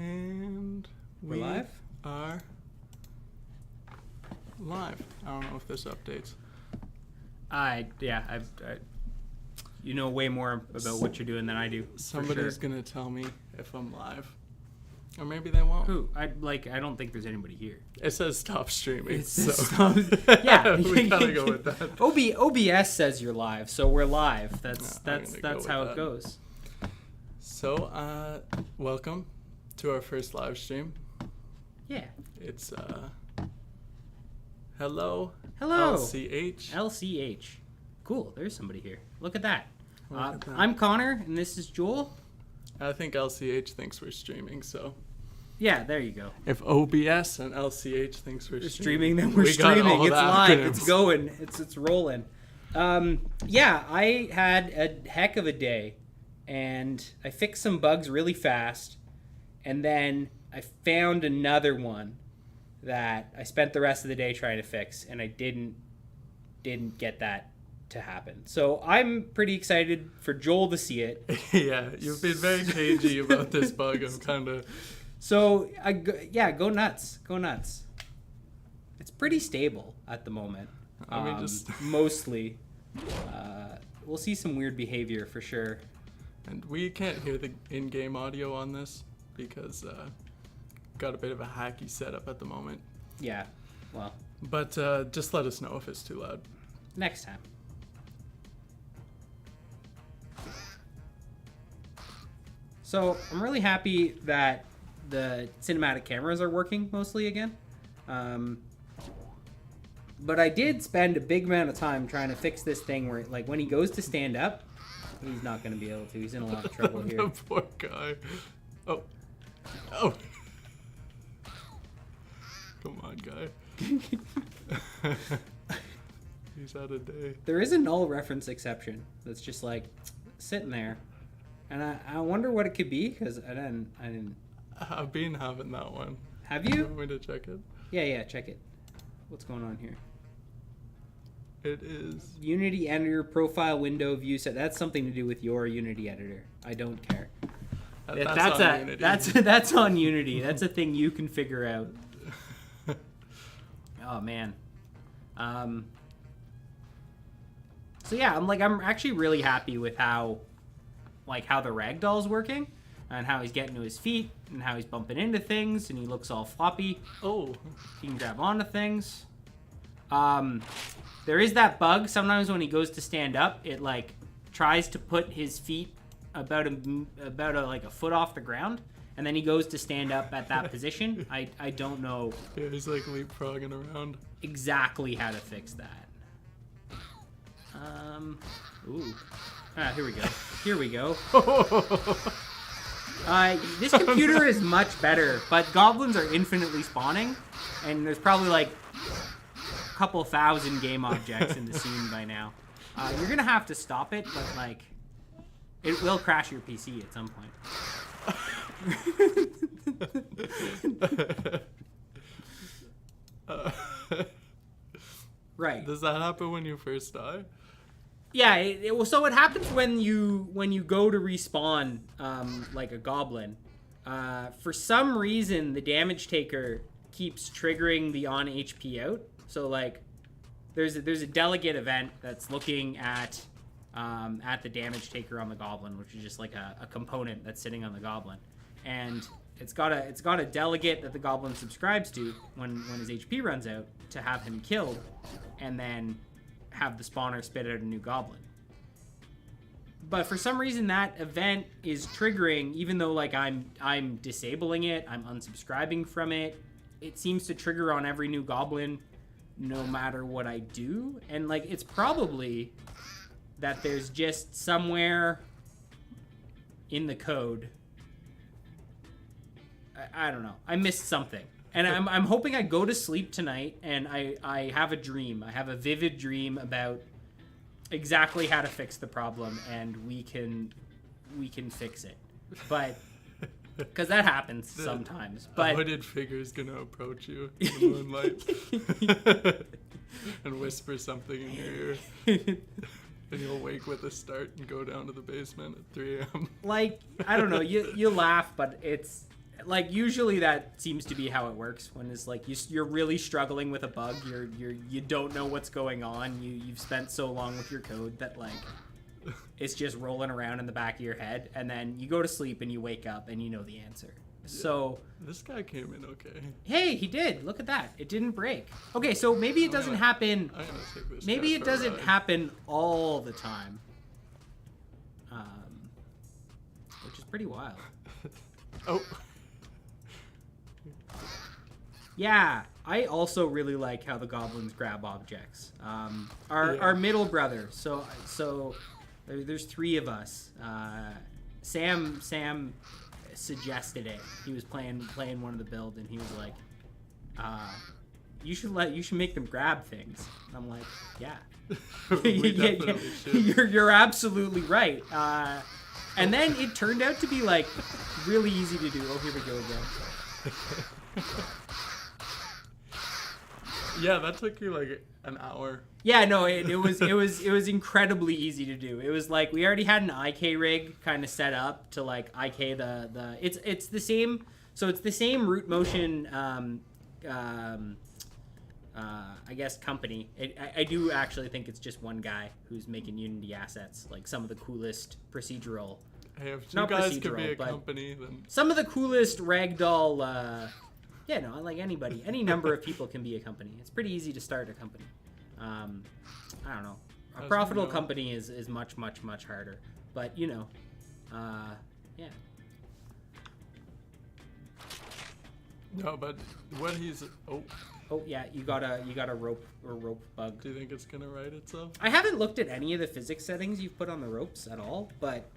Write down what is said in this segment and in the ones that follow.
And We're live? Are live. I don't know if this updates. You know way more about what you're doing than I do. Somebody's gonna tell me if I'm live. Or maybe they won't. Who? I don't think there's anybody here. It says stop streaming. Yeah, we gotta go with that. OBS says you're live, so we're live. That's how it goes. So, welcome to our first live stream. Yeah. It's hello. LCH. Cool. There's somebody here. Look at that. I'm Connor, and this is Joel. I think LCH thinks we're streaming, so. Yeah, there you go. If OBS and LCH thinks we're streaming, then we're streaming. It's live. Acronyms. It's going. It's rolling. Yeah, I had a heck of a day, and I fixed some bugs really fast, and then I found another one that I spent the rest of the day trying to fix, and I didn't get that to happen. So I'm pretty excited for Joel to see it. Yeah, you've been very cagey about this bug. I'm kind of... So, go nuts. Go nuts. It's pretty stable at the moment. Mostly. We'll see some weird behavior for sure. And we can't hear the in-game audio on this because got a bit of a hacky setup at the moment. Yeah, well. But just let us know if it's too loud. Next time. So I'm really happy that the cinematic cameras are working mostly again. But I did spend a big amount of time trying to fix this thing where, like, when he goes to stand up, he's not going to be able to. He's in a lot of trouble here. The poor guy. Oh. Come on, guy. He's had a day. There is a null reference exception that's just, like, sitting there. And I wonder what it could be, because I didn't... I've been having that one. Have you? You want me to check it? Yeah, check it. What's going on here? It is... Unity editor profile window view set. That's something to do with your Unity editor. I don't care. That's on Unity. That's on Unity. That's a thing you can figure out. Oh, man. So, yeah, I'm actually really happy with how the ragdoll's working and how he's getting to his feet and how he's bumping into things and he looks all floppy. Oh. He can grab onto things. There is that bug sometimes when he goes to stand up, it like tries to put his feet about a foot off the ground and then he goes to stand up at that position. I don't know. Yeah, he's like leapfrogging around. Exactly how to fix that. Ooh. Here we go. This computer is much better, but goblins are infinitely spawning, and there's probably like a couple thousand game objects in the scene by now. You're gonna have to stop it, but like, it will crash your PC at some point. Right. Does that happen when you first die? Yeah, so it happens when you go to respawn like a goblin. For some reason, the damage taker keeps triggering the on HP out. So like, there's a delegate event that's looking at the damage taker on the goblin, which is just like a component that's sitting on the goblin, and it's got a delegate that the goblin subscribes to when his HP runs out to have him killed, and then have the spawner spit out a new goblin. But for some reason that event is triggering, even though like I'm disabling it, I'm unsubscribing from it. It seems to trigger on every new goblin no matter what I do. And like, it's probably that there's just somewhere in the code, I don't know, I missed something. And I'm hoping I go to sleep tonight and I have a dream. I have a vivid dream about exactly how to fix the problem, and we can fix it. But because that happens sometimes. But a hooded figure is gonna approach you in the moonlight and whisper something in your ear. And you'll wake with a start and go down to the basement at 3 a.m. Like, I don't know, you laugh, but it's like usually that seems to be how it works when it's like you're really struggling with a bug. You don't know what's going on. You've spent so long with your code that like it's just rolling around in the back of your head, and then you go to sleep and you wake up and you know the answer. So this guy came in okay. Hey, he did. Look at that. It didn't break. Okay, so maybe it doesn't happen. I'm gonna take this Maybe guy it for a doesn't ride. happen all the time. Which is pretty wild. Oh. Yeah, I also really like how the goblins grab objects. Our middle brother. So there's 3 of us. Sam suggested it. He was playing one of the build, and he was like, you should make them grab things. And I'm like, yeah. We definitely should. You're absolutely right. And then it turned out to be like really easy to do. Oh, here we go again. Yeah, that took you like an hour. Yeah, no, it was incredibly easy to do. It was like we already had an IK rig kind of set up to like IK the it's the same. So it's the same root motion. I guess company. I do actually think it's just one guy who's making Unity assets, like some of the coolest procedural. Hey, if 2 Not guys could be procedural, a but company, then some of the coolest ragdoll. Yeah, no, like anybody, any number of people can be a company. It's pretty easy to start a company. I don't know. A As profitable we know. company is much harder. But you know, yeah. no. But what he's Oh yeah, you got a rope bug. do you think it's gonna write itself? I haven't looked at any of the physics settings you've put on the ropes at all, but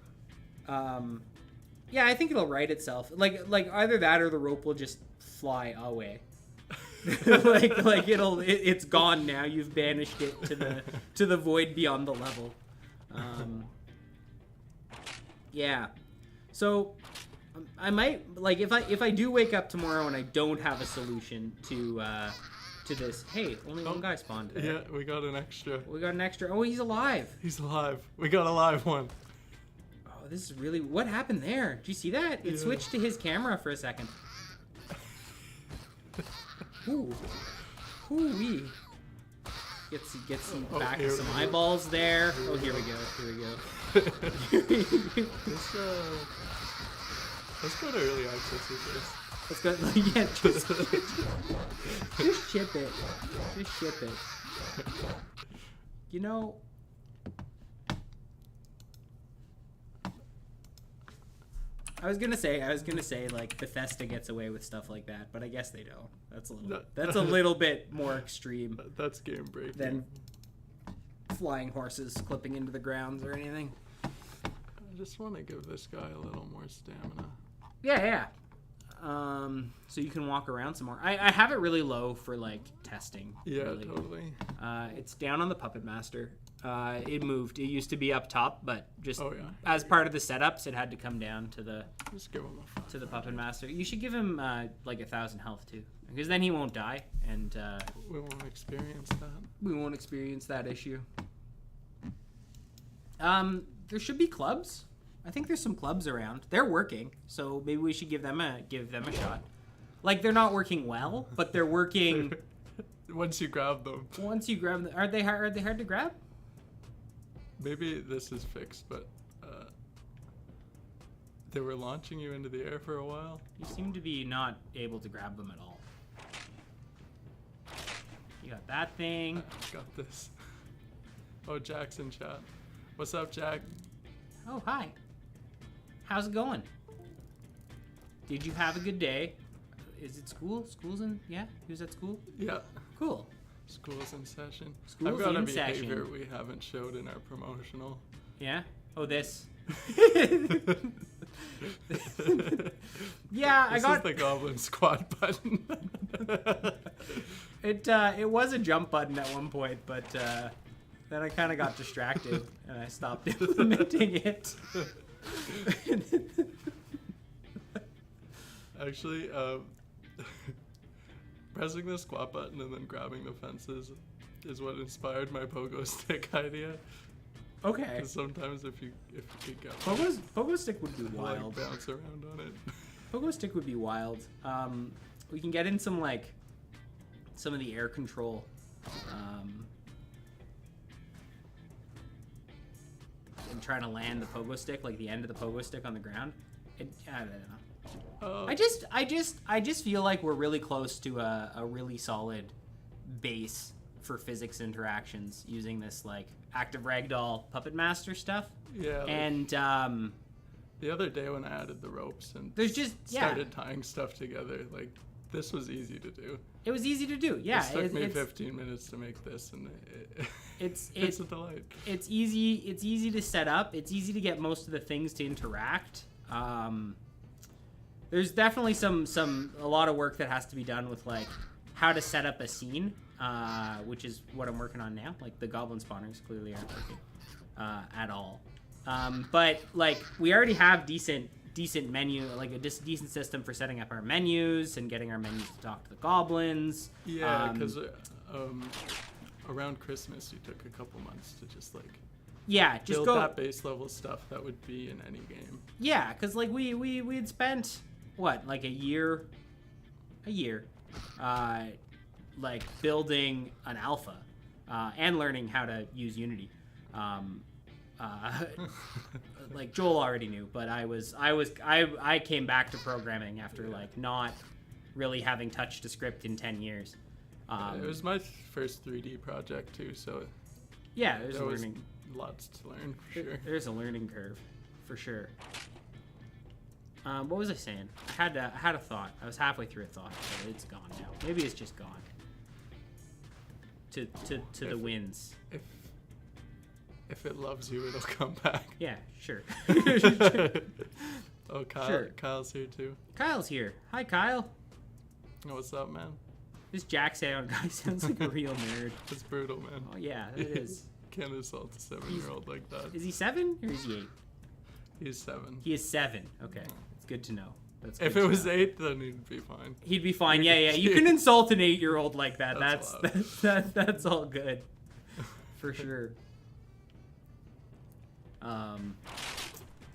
yeah, I think it'll right itself. Like either that or the rope will just fly away. like it's gone now. You've banished it to the void beyond the level. Yeah. So I might like if I do wake up tomorrow and I don't have a solution to this. Hey, only one guy spawned today. Yeah, we got an extra. We got an extra. Oh, he's alive. He's alive. We got a live one. Oh, this is really what happened there. Did you see that? It Yeah. switched to his camera for a second. Ooh. Ooh-wee. Get some back here some we go. eyeballs there. Oh, here we go. Let's go to early access with this. Let's go. Yeah, just ship it. Just ship it. You know. I was gonna say like Bethesda gets away with stuff like that, but I guess they don't. That's a little bit more extreme That's game breaking. than flying horses clipping into the grounds or anything. I just want to give this guy a little more stamina. Yeah. So you can walk around some more. I have it really low for like testing. Yeah, really. totally. It's down on the Puppet Master. It moved. It used to be up top, but just Oh, yeah. as part of the setups, it had to come down to the Just give him a Puppet Master. You should give him like 1,000 health too, because then he won't die, and We won't experience that. we won't experience that issue. There should be clubs. I think there's some clubs around. They're working, so maybe we should give them a shot. Like they're not working well, but they're working. Once you grab them. Once you grab them, are they hard to grab? Maybe this is fixed, but they were launching you into the air for a while. You seem to be not able to grab them at all. You got that thing. Got this. Oh, Jack's in chat. What's up, Jack? Oh, hi. How's it going? Did you have a good day? Is it school? School's in? Yeah? He was at school? Yeah. Cool. School's in session. School's I've got a in behavior session. we haven't showed in our promotional. Yeah? Oh, this. Yeah, This I got is the Goblin Squad button. it was a jump button at one point, but then I kind of got distracted and I stopped implementing it. Actually, pressing the squat button and then grabbing the fences is what inspired my pogo stick idea. Okay. Because sometimes if you could get Pogo stick would be like wild. bounce around on it. Pogo stick would be wild. We can get in some of the air control. And trying to land the pogo stick, like the end of the pogo stick on the ground. I don't know. I just feel like we're really close to a really solid base for physics interactions using this like active ragdoll puppet master stuff. Yeah. Like, and the other day when I added the ropes and started tying stuff together, like this was easy to do. It was easy to do. Yeah. It took me 15 minutes to make this, and it's a delight. It's easy to set up. It's easy to get most of the things to interact. There's definitely a lot of work that has to be done with like how to set up a scene, which is what I'm working on now. Like the goblin spawners clearly aren't working at all. But like we already have decent menu, like a decent system for setting up our menus and getting our menus to talk to the goblins. Yeah, because around Christmas you took a couple months to just build that base level stuff that would be in any game. Yeah, because like we had spent what, like a year like building an alpha and learning how to use Unity. Like Joel already knew, but I came back to programming after like not really having touched a script in 10 years. It was my first 3D project too, so yeah, there's lots to learn for sure. There's a learning curve, for sure. What was I saying? I had a thought. I was halfway through a thought, but it's gone now. Maybe it's just gone. To the winds. If it loves you, it'll come back. Yeah, sure. Oh, Kyle, sure. Kyle's here too. Kyle's here. Hi, Kyle. Oh, what's up, man? This Jack sound guy sounds like a real nerd. It's brutal, man. Oh yeah, it is. Can't assault a 7-year-old like that. Is he 7 or is he 8? He's 7. He is 7. Okay, it's good to know. That's good if it was 8, then he'd be fine. He'd be fine. Yeah. You can insult an 8-year-old like that. That's all good, for sure.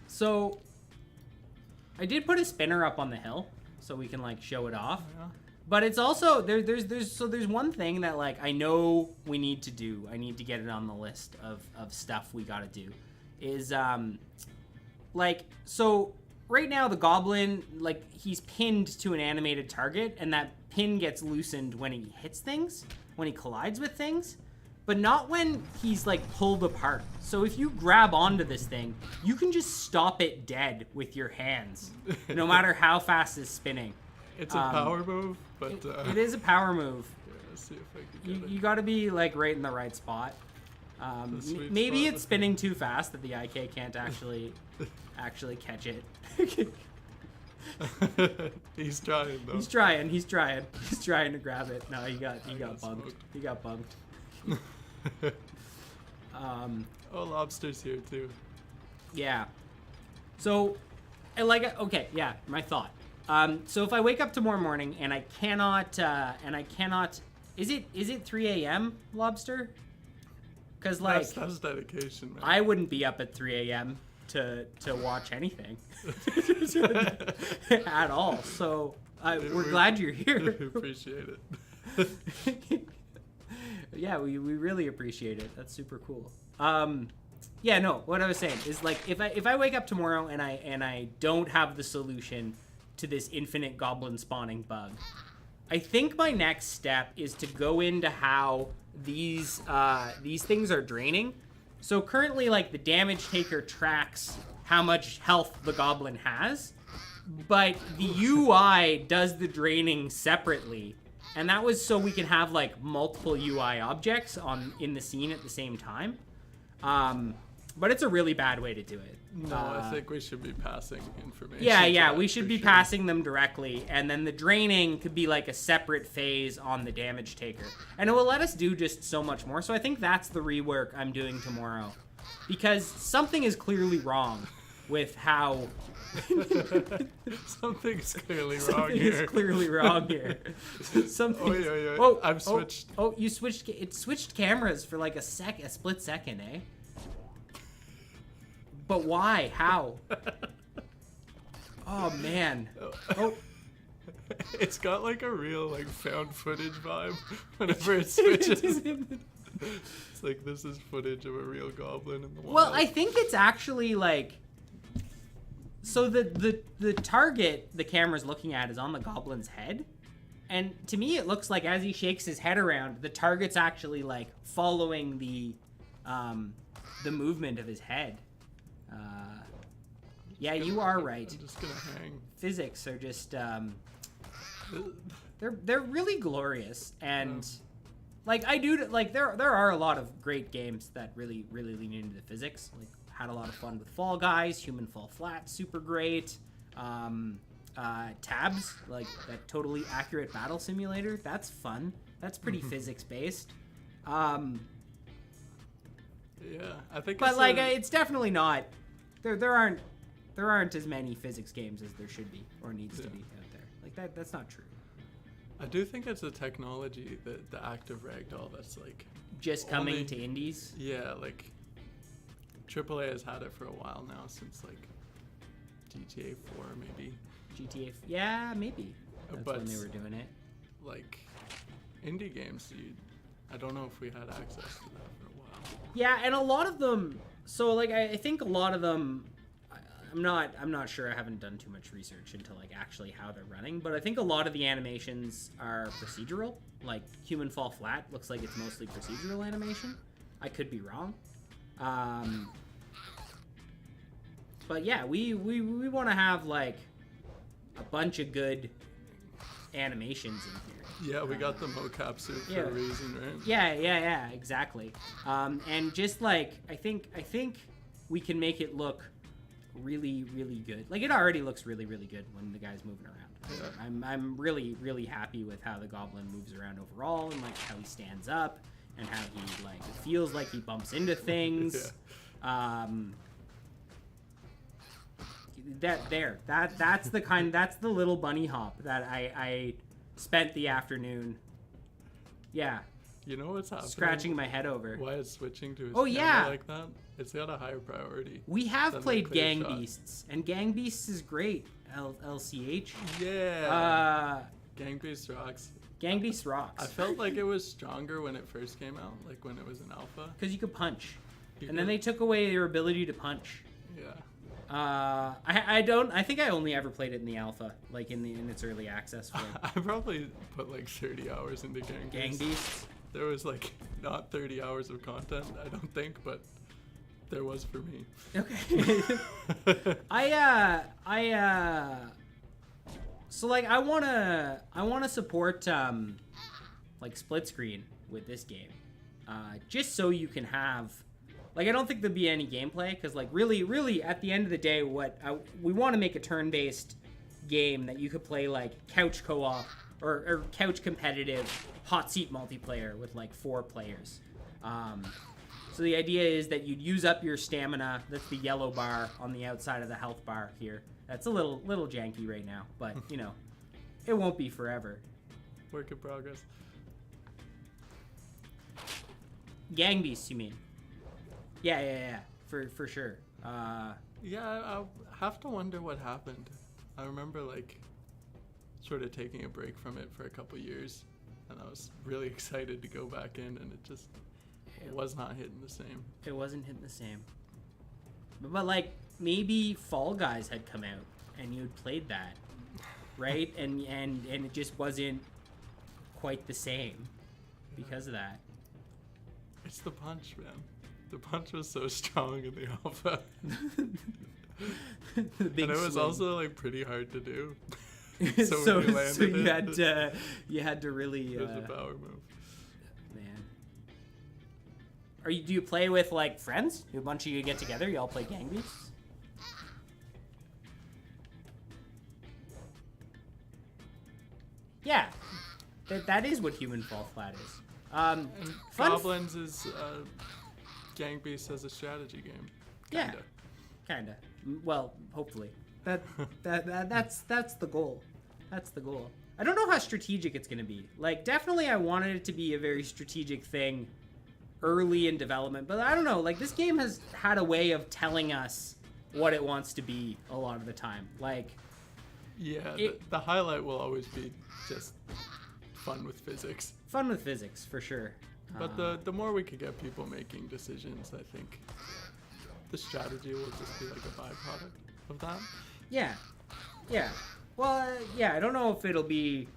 So I did put a spinner up on the hill so we can like show it off. Yeah. But it's also there's one thing that like I know we need to do. I need to get it on the list of stuff we gotta do. Is like, so right now the goblin, like, he's pinned to an animated target, and that pin gets loosened when he hits things, when he collides with things, but not when he's like pulled apart. So if you grab onto this thing, you can just stop it dead with your hands, no matter how fast it's spinning. It's a power move, but it is a power move. Yeah, let's see if I can get it. You got to be like right in the right spot. Maybe it's spinning too fast that the IK can't actually catch it. He's trying though. He's trying to grab it. No, he got bumped. Smoked. He got bumped. Oh, Lobster's here too. Yeah. So, okay, yeah, my thought. So if I wake up tomorrow morning and I cannot, is it 3 a.m. Lobster? Because like that's dedication, man. I wouldn't be up at 3 a.m. to watch anything at all. So we're glad you're here. We appreciate it. Yeah, we really appreciate it. That's super cool. Yeah, no, what I was saying is like if I wake up tomorrow and I don't have the solution to this infinite goblin spawning bug, I think my next step is to go into how these things are draining. So currently, like, the damage taker tracks how much health the goblin has, but the UI does the draining separately. And that was so we can have like multiple UI objects in the scene at the same time. But it's a really bad way to do it. No, I think we should be passing information. Yeah, we should be passing them directly, and then the draining could be like a separate phase on the damage taker. And it will let us do just so much more. So I think that's the rework I'm doing tomorrow. Because something is clearly wrong with how... Something's clearly wrong Something here. is clearly wrong here. Something. Oh, I've switched. Oh, you switched. It switched cameras for like a split second, eh? But why? How? Oh man. Oh. It's got like a real like found footage vibe whenever it switches. It's like this is footage of a real goblin in the wild. Well, I think it's actually like, so the target the camera's looking at is on the goblin's head, and to me it looks like as he shakes his head around, the target's actually like following the movement of his head. Yeah, you are right. I'm just gonna hang. Physics are just they're really glorious, and like I do like there are a lot of great games that really lean into the physics. Like had a lot of fun with Fall Guys, Human Fall Flat, super great. Tabs, like that totally accurate battle simulator, that's fun. That's pretty physics based. Yeah, I think. But like it's definitely not. There aren't as many physics games as there should be or needs to be out there. Like that's not true. I do think it's a technology, the active ragdoll, that's like just coming to indies. Yeah, like AAA has had it for a while now, since like GTA 4 maybe. GTA, yeah, maybe. That's but when they were doing it. Like indie games, I don't know if we had access to that for a while. Yeah, and a lot of them. So like I think a lot of them. I'm not sure. I haven't done too much research into like actually how they're running, but I think a lot of the animations are procedural. Like Human Fall Flat looks like it's mostly procedural animation. I could be wrong. But yeah, we want to have like a bunch of good animations in here. Yeah, we got the mocap suit for a reason, right? Yeah, exactly. And just like I think we can make it look really good. Like it already looks really good when the guy's moving around. Yeah. I'm really happy with how the goblin moves around overall, and like how he stands up and how he like it feels like he bumps into things. Yeah. That's the little bunny hop that I spent the afternoon. Yeah. You know what's happening? Scratching my head over. Why it's switching to his camera like that? It's got a higher priority. We have played Gang Beasts, and Gang Beasts is great. LCH. Yeah. Gang Beasts rocks. Gang Beasts rocks. I felt like it was stronger when it first came out, like when it was in alpha. Because you could punch, then they took away your ability to punch. Yeah. I think I only ever played it in the alpha, like in its early access form. I probably put like 30 hours into Gang Beasts. There was like not 30 hours of content, I don't think, but there was for me. Okay. So like I wanna support like split screen with this game, just so you can have. Like, I don't think there'll be any gameplay, because, like, really, at the end of the day, we want to make a turn-based game that you could play, like, couch co-op or couch competitive hot seat multiplayer with, like, 4 players. So the idea is that you'd use up your stamina. That's the yellow bar on the outside of the health bar here. That's a little janky right now, but, you know, it won't be forever. Work in progress. Gang Beasts, you mean? Yeah, for sure. Yeah, I have to wonder what happened. I remember like sort of taking a break from it for a couple years, and I was really excited to go back in, and it was not hitting the same. It wasn't hitting the same. But like maybe Fall Guys had come out and you'd played that, right? and it just wasn't quite the same because of that. It's the punch, man. The punch was so strong in the alpha. And it was also like pretty hard to do. So you had to really. It was a power move. Man, do you play with like friends? Do a bunch of you get together? You all play Gang Beasts? Yeah, that is what Human Fall Flat is. And Goblins is. Gang Beasts as a strategy game. Kinda. Well, hopefully. That's the goal. That's the goal. I don't know how strategic it's gonna be. Like, definitely, I wanted it to be a very strategic thing early in development, but I don't know. Like, this game has had a way of telling us what it wants to be a lot of the time. Like, Yeah, the highlight will always be just fun with physics. Fun with physics, for sure. But the more we could get people making decisions, I think the strategy will just be like a byproduct of that. Yeah. Well, yeah, I don't know if it'll be...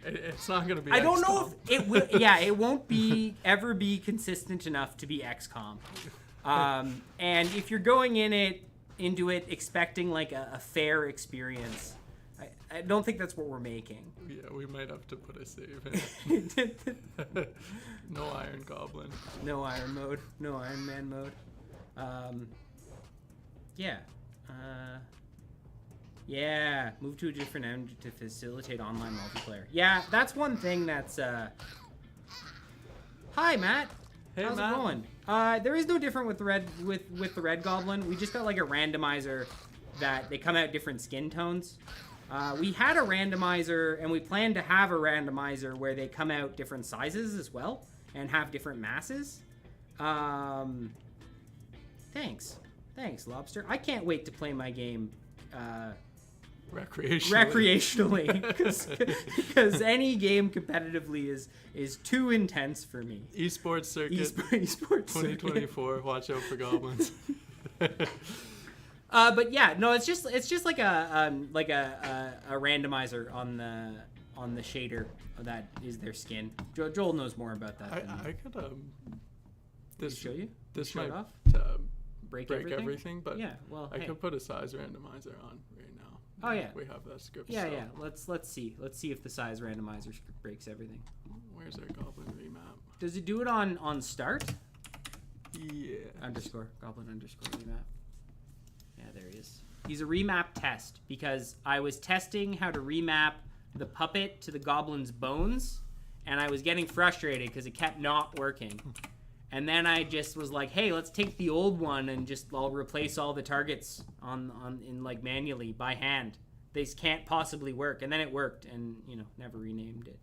It's not going to be I don't XCOM. know if it will... Yeah, it won't be ever be consistent enough to be XCOM. And if you're going into it expecting like a fair experience, I don't think that's what we're making. Yeah, we might have to put a save in. No Iron Goblin. No Iron mode. No Iron Man mode. Yeah. Yeah. Move to a different end to facilitate online multiplayer. Yeah, that's one thing that's... Hi, Matt. Hey, How's Matt. it going? There is no different with the red goblin. We just got like a randomizer that they come out different skin tones. We had a randomizer, and we plan to have a randomizer where they come out different sizes as well and have different masses. Thanks, Lobster. I can't wait to play my game recreationally because any game competitively is too intense for me. Esports circuit. Esports 2024. Watch out for goblins. But yeah, no, it's just like a randomizer on the shader that is their skin. Joel knows more about that. I could this show you. This show might it off. Break everything, but yeah, well, I could put a size randomizer on right now. Oh yeah, we have that script. Yeah, so. yeah. Let's see if the size randomizer breaks everything. Where's our goblin remap? Does it do it on start? Yeah. Goblin remap. Yeah, there he is. He's a remap test because I was testing how to remap the puppet to the goblin's bones, and I was getting frustrated because it kept not working. And then I just was like, hey, let's take the old one and just I'll replace all the targets in like manually by hand. These can't possibly work. And then it worked, and never remade it.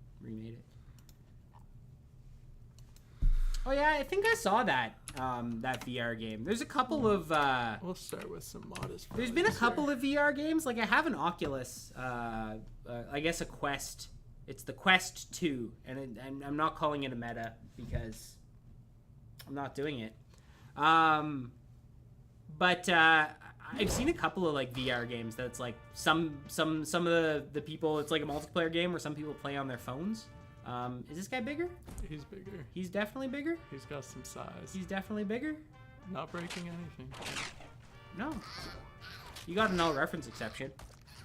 Oh yeah, I think I saw that VR game. There's a couple of we'll start with some modest. There's been a couple of VR games. Like I have an Oculus, I guess a Quest. It's the Quest 2, and I'm not calling it a Meta because I'm not doing it. But I've seen a couple of like VR games that's like some of the people. It's like a multiplayer game where some people play on their phones. Is this guy bigger? He's bigger. He's definitely bigger? He's got some size. He's definitely bigger? Not breaking anything. No. You got a null reference exception.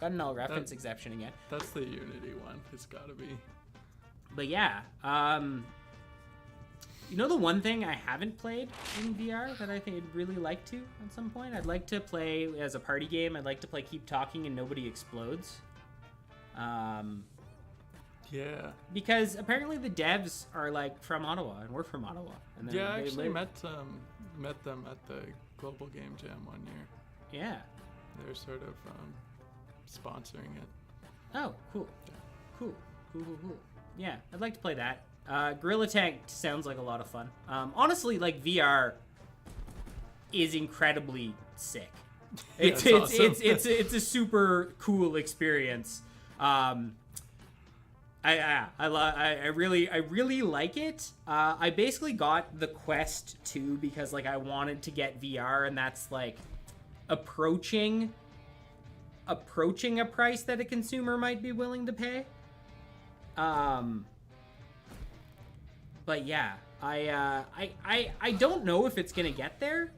Got a null reference exception again. That's the Unity one. It's gotta be. But yeah, the one thing I haven't played in VR that I think I'd really like to at some point? I'd like to play as a party game. I'd like to play Keep Talking and Nobody Explodes. Yeah. Because apparently the devs are like from Ottawa, and we're from Ottawa. And yeah, I actually met them at the Global Game Jam one year. Yeah. They're sort of sponsoring it. Oh, cool. Yeah. Cool. Yeah, I'd like to play that. Gorilla Tag sounds like a lot of fun. Honestly, like VR is incredibly sick. It's awesome. it's a super cool experience. I really like it. I basically got the Quest 2 because like I wanted to get VR, and that's like approaching a price that a consumer might be willing to pay. But yeah, I don't know if it's gonna get there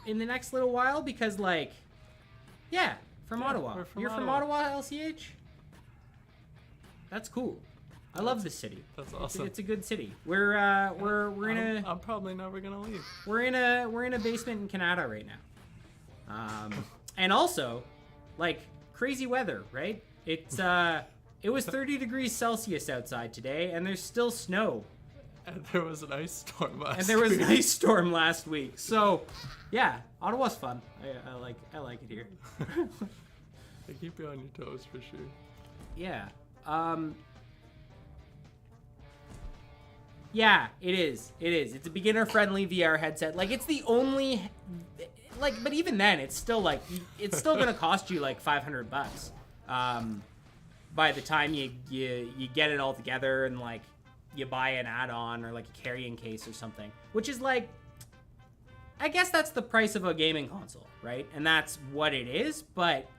in the next little while because like, yeah, Ottawa. You're from Ottawa, LCH? That's cool. I love this city. That's awesome. It's a good city. We're in a. I'm probably never gonna leave. We're in a basement in Canada right now. And also, like crazy weather, right? It's it was 30 degrees Celsius outside today, and there's still snow. And there was an ice storm last week. And there was an ice storm last week. So, yeah, Ottawa's fun. I like it here. They keep you on your toes for sure. Yeah. Yeah, it is. It's a beginner-friendly VR headset. Like, it's the only like, but even then, it's still like it's still gonna cost you like $500 by the time you get it all together and like you buy an add-on or like a carrying case or something, which is like, I guess that's the price of a gaming console, right? And that's what it is. But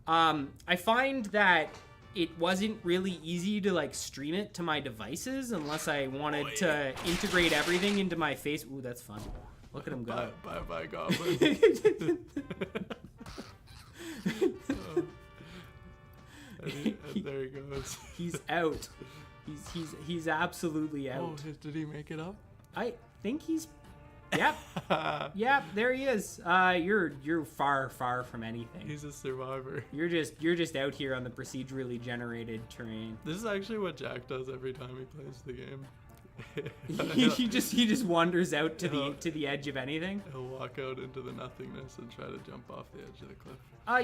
I find that it wasn't really easy to like stream it to my devices unless I wanted to integrate everything into my face. Ooh, that's fun. Look at him go. Bye, Goblin. There he goes. He's out. He's absolutely out. Oh, did he make it up? I think he's. Yep. Yep. There he is. You're far from anything. He's a survivor. You're just out here on the procedurally generated terrain. This is actually what Jack does every time he plays the game. he just wanders out to the edge of anything. He'll walk out into the nothingness and try to jump off the edge of the cliff.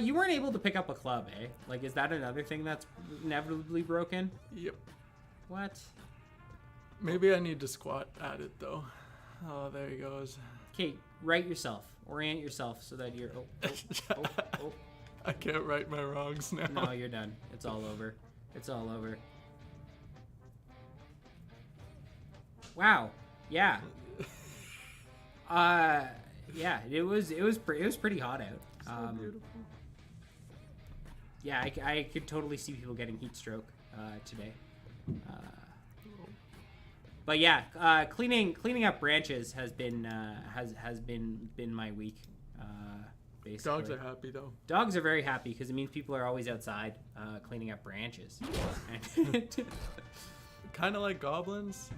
You weren't able to pick up a club, eh? Like, is that another thing that's inevitably broken? Yep. What? Maybe I need to squat at it though. Oh, there he goes. Okay, right yourself. Orient yourself so that you're. Oh. I can't right my wrongs now. No, you're done. It's all over. It's all over. Wow. Yeah. Yeah. It was pretty hot out. So beautiful. Yeah, I could totally see people getting heat stroke today. But yeah, cleaning up branches has been my week. Basically. Dogs are happy though. Dogs are very happy because it means people are always outside cleaning up branches. Kind of like goblins.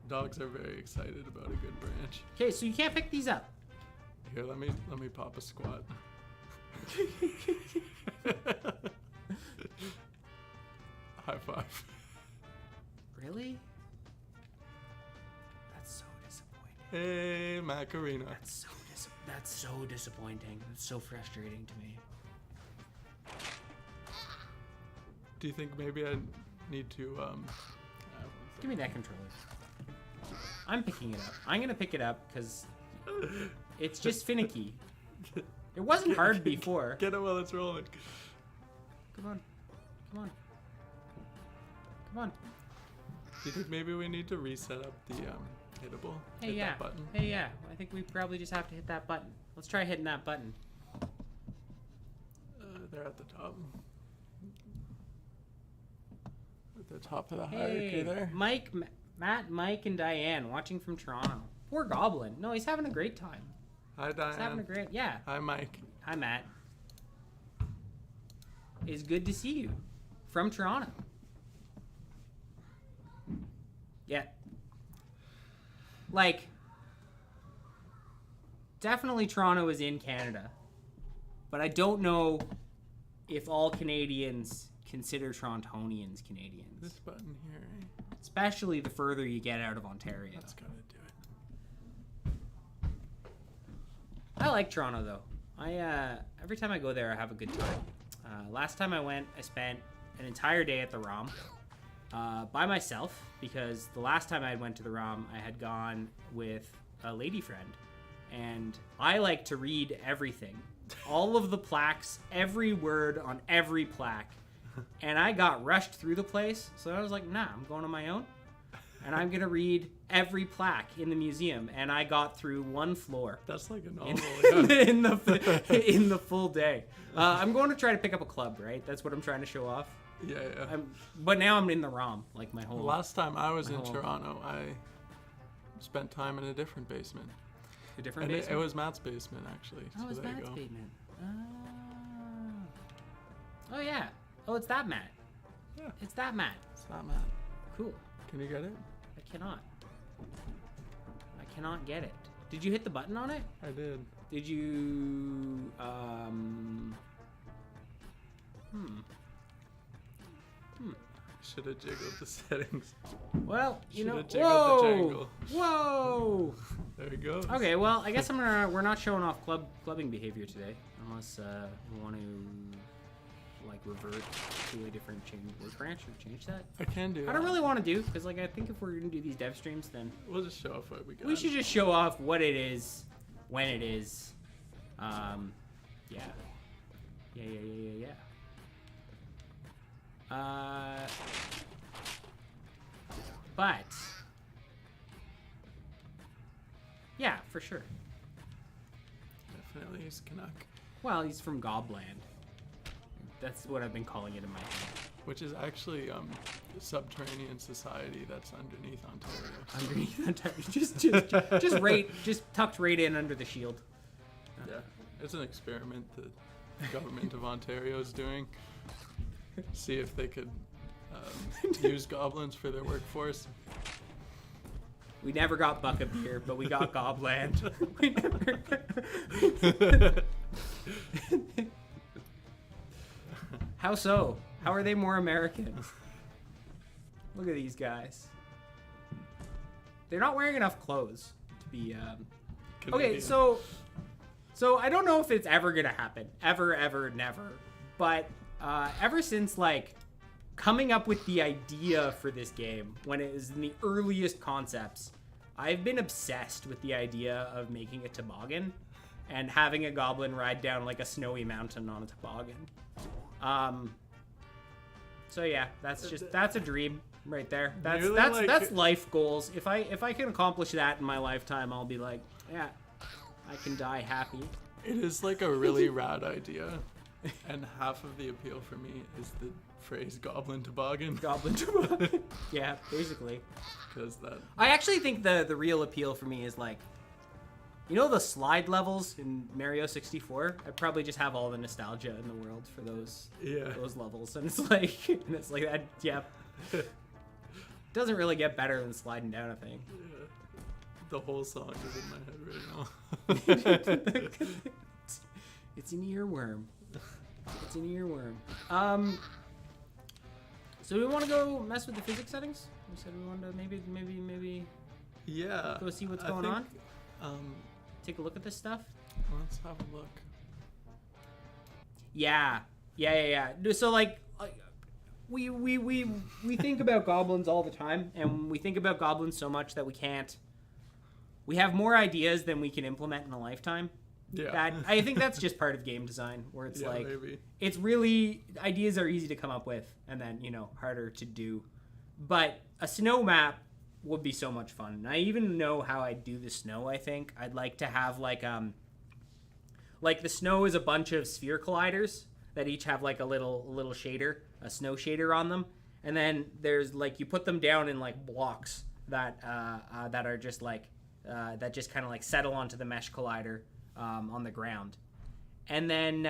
Dogs are very excited about a good branch. Okay, so you can't pick these up. Here, let me pop a squat. High five. Really? That's so disappointing. Hey, Macarena. That's so disappointing. It's so frustrating to me. Do you think maybe I need to Give me that controller. I'm picking it up. I'm gonna pick it up because it's just finicky. It wasn't hard before. Get it while it's rolling. Come on. Do you think maybe we need to reset up the hittable? Hit that button? Hey, yeah. I think we probably just have to hit that button. Let's try hitting that button. They're at the top. At the top of the hierarchy there. Matt, Mike, and Diane watching from Toronto. Poor Goblin. No, he's having a great time. Hi, Diane. He's having a great... Yeah. Hi, Mike. Hi, Matt. It's good to see you. From Toronto. Yeah. Like, definitely Toronto is in Canada. But I don't know if all Canadians consider Torontonians Canadians. This button here, eh? Especially the further you get out of Ontario. That's gotta do it. I like Toronto though. Every time I go there, I have a good time. Last time I went, I spent an entire day at the ROM by myself because the last time I went to the ROM, I had gone with a lady friend, and I like to read everything, all of the plaques, every word on every plaque. And I got rushed through the place, so I was like, nah, I'm going on my own. And I'm going to read every plaque in the museum. And I got through one floor. That's like a novel. in the full day. I'm going to try to pick up a club, right? That's what I'm trying to show off. Yeah. But now I'm in the ROM, like my whole... Last time I was in Toronto, I spent time in a different basement. A different basement? It was Matt's basement, actually. Oh, it was Matt's basement. Oh, yeah. Oh, it's that Matt. Yeah. It's that Matt. It's that Matt. Cool. Can you get it? I cannot get it. Did you hit the button on it? I did. Did you, Should have jiggled the settings. Well, you know, jiggled the jangle. Whoa! There he goes. Okay, well, I guess we're not showing off clubbing behavior today, unless we want to like revert to a different branch or change that. I can do. I don't really want to do because like I think if we're gonna do these dev streams, then we'll just show off what we got. We should just show off what it is, when it is, Yeah. Yeah. But yeah, for sure. Definitely he's Canuck. Well, he's from Gobland. That's what I've been calling it in my head. Which is actually subterranean society that's underneath Ontario. Underneath Ontario, just tucked right in under the shield. Yeah, it's an experiment the government of Ontario is doing. See if they could use goblins for their workforce. We never got Buckabeer, but we got Gobland. We never... How so? How are they more American? Look at these guys. They're not wearing enough clothes to be... Okay, so I don't know if it's ever gonna happen. Ever, never. But ever since, like, coming up with the idea for this game, when it was in the earliest concepts, I've been obsessed with the idea of making a toboggan and having a goblin ride down like a snowy mountain on a toboggan. So yeah, that's a dream right there. That's life goals. If I can accomplish that in my lifetime, I'll be like, yeah, I can die happy. It is like a really rad idea, and half of the appeal for me is the phrase "goblin toboggan." Goblin toboggan. Yeah, basically. Because that. I actually think the real appeal for me is like, you know, the slide levels in Mario 64. I probably just have all the nostalgia in the world for those levels, and it's like that. Yeah. Doesn't really get better than sliding down a thing. Yeah. The whole song is in my head right now. It's an earworm. It's an earworm. So we want to go mess with the physics settings? We said we wanted to maybe Yeah. go see what's going on. Take a look at this stuff. Let's have a look. Yeah. So like we think about goblins all the time, and we think about goblins so much that we have more ideas than we can implement in a lifetime. Yeah. I think that's just part of game design, where it's like, maybe. It's really, ideas are easy to come up with and then, harder to do. But a snow map would be so much fun. And I even know how I'd do the snow, I think. I'd like to have like the snow is a bunch of sphere colliders that each have like a little shader, a snow shader on them. And then there's like, you put them down in like blocks that are just like, that just kind of like settle onto the mesh collider. On the ground, and then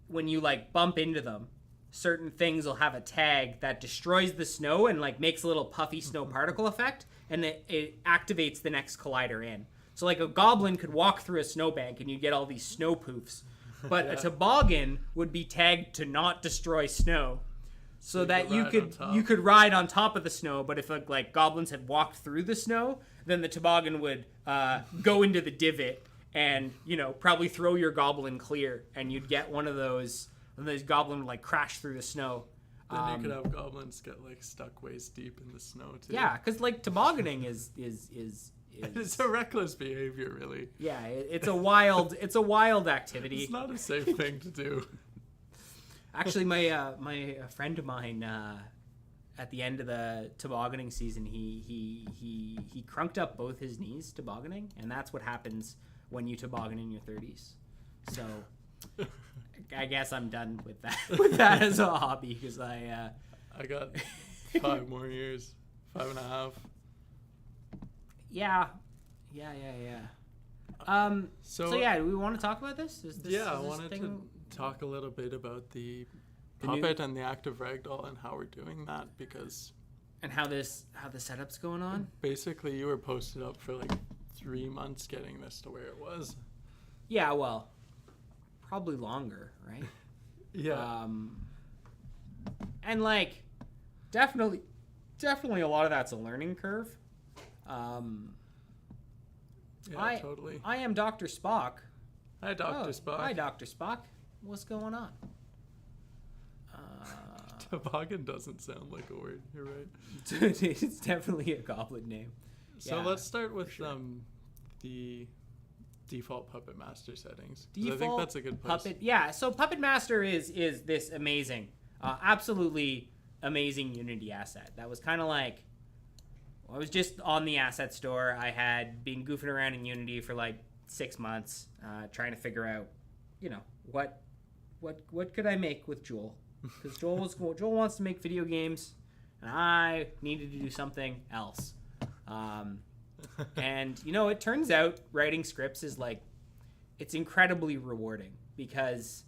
when you like bump into them, certain things will have a tag that destroys the snow and like makes a little puffy snow particle effect, and it activates the next collider in. So like a goblin could walk through a snowbank and you get all these snow poofs, but a toboggan would be tagged to not destroy snow. So that you could ride on top of the snow, but if like goblins had walked through the snow, then the toboggan would go into the divot and probably throw your goblin clear, and you'd get one of those goblin would like crash through the snow. Then you could have goblins get like stuck waist deep in the snow too. Yeah, because like tobogganing is it's a reckless behavior, really. Yeah, it's a wild activity. It's not a safe thing to do. Actually, my friend of mine, at the end of the tobogganing season, he crunked up both his knees tobogganing, and that's what happens when you toboggan in your 30s. So I guess I'm done with that as a hobby, because I got 5 more years, 5.5. Yeah. So yeah, do we want to talk about this? I wanted to talk a little bit about the puppet and the active ragdoll and how we're doing that, because how the setup's going on. Basically, you were posted up for like 3 months getting this to where it was. Yeah, well, probably longer, right? Yeah. And like definitely a lot of that's a learning curve. Totally. I am Dr. Spock. Hi, Dr. Spock. Hi, Dr. Spock. What's going on? Toboggan doesn't sound like a word. You're right. It's definitely a goblin name. So Yeah, let's start with sure. the default Puppet Master settings. 'Cause Default I think that's a good place. Puppet. Yeah, so Puppet Master is this amazing, absolutely amazing Unity asset. That was kind of like, I was just on the asset store. I had been goofing around in Unity for like 6 months, trying to figure out, you know, what could I make with Joel? Because Joel wants to make video games, and I needed to do something else. And you know, it turns out writing scripts is like, it's incredibly rewarding because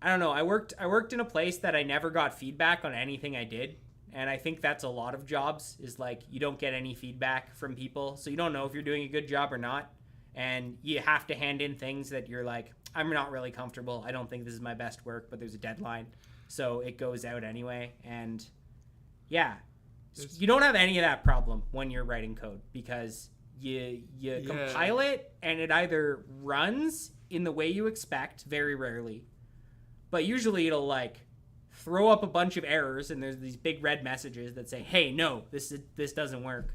I don't know. I worked in a place that I never got feedback on anything I did. And I think that's a lot of jobs, is like you don't get any feedback from people. So you don't know if you're doing a good job or not. And you have to hand in things that you're like, I'm not really comfortable. I don't think this is my best work, but there's a deadline. So it goes out anyway. And yeah, you don't have any of that problem when you're writing code because you compile it and it either runs in the way you expect, very rarely, but usually it'll like throw up a bunch of errors and there's these big red messages that say, hey, no, this doesn't work.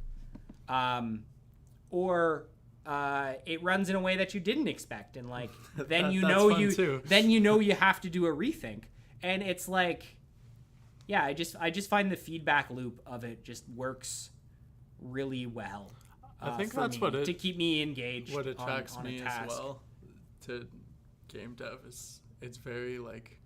Or it runs in a way that you didn't expect, and like then you know you have to do a rethink. And it's like, yeah, I just find the feedback loop of it just works really well. I think for that's me, what to keep me engaged. What attracts on me a as task. well to game dev is it's very like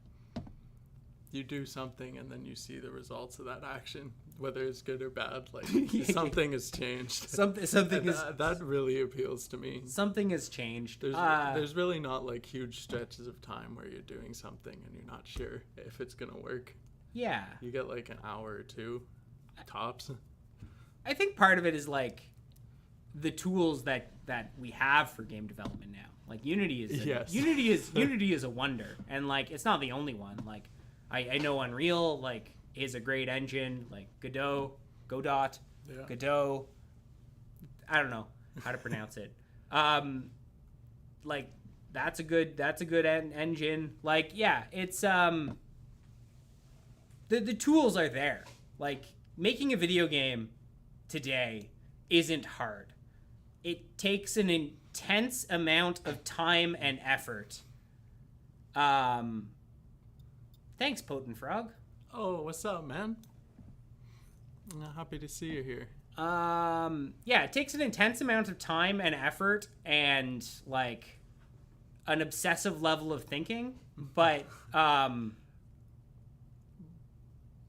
you do something and then you see the results of that action, whether it's good or bad. Like something has changed. Something is that really appeals to me. Something has changed. There's really not like huge stretches of time where you're doing something and you're not sure if it's gonna work. Yeah. You get like an hour or two, tops. I think part of it is like the tools that we have for game development now. Like Unity is a wonder, and like it's not the only one. Like I know Unreal like is a great engine. Like Godot. I don't know how to pronounce it. Like that's a good engine. Like yeah, it's the tools are there. Like making a video game today isn't hard. It takes an intense amount of time and effort. Thanks, Potent Frog. Oh, what's up, man? I'm happy to see you here. Yeah, it takes an intense amount of time and effort and like an obsessive level of thinking, but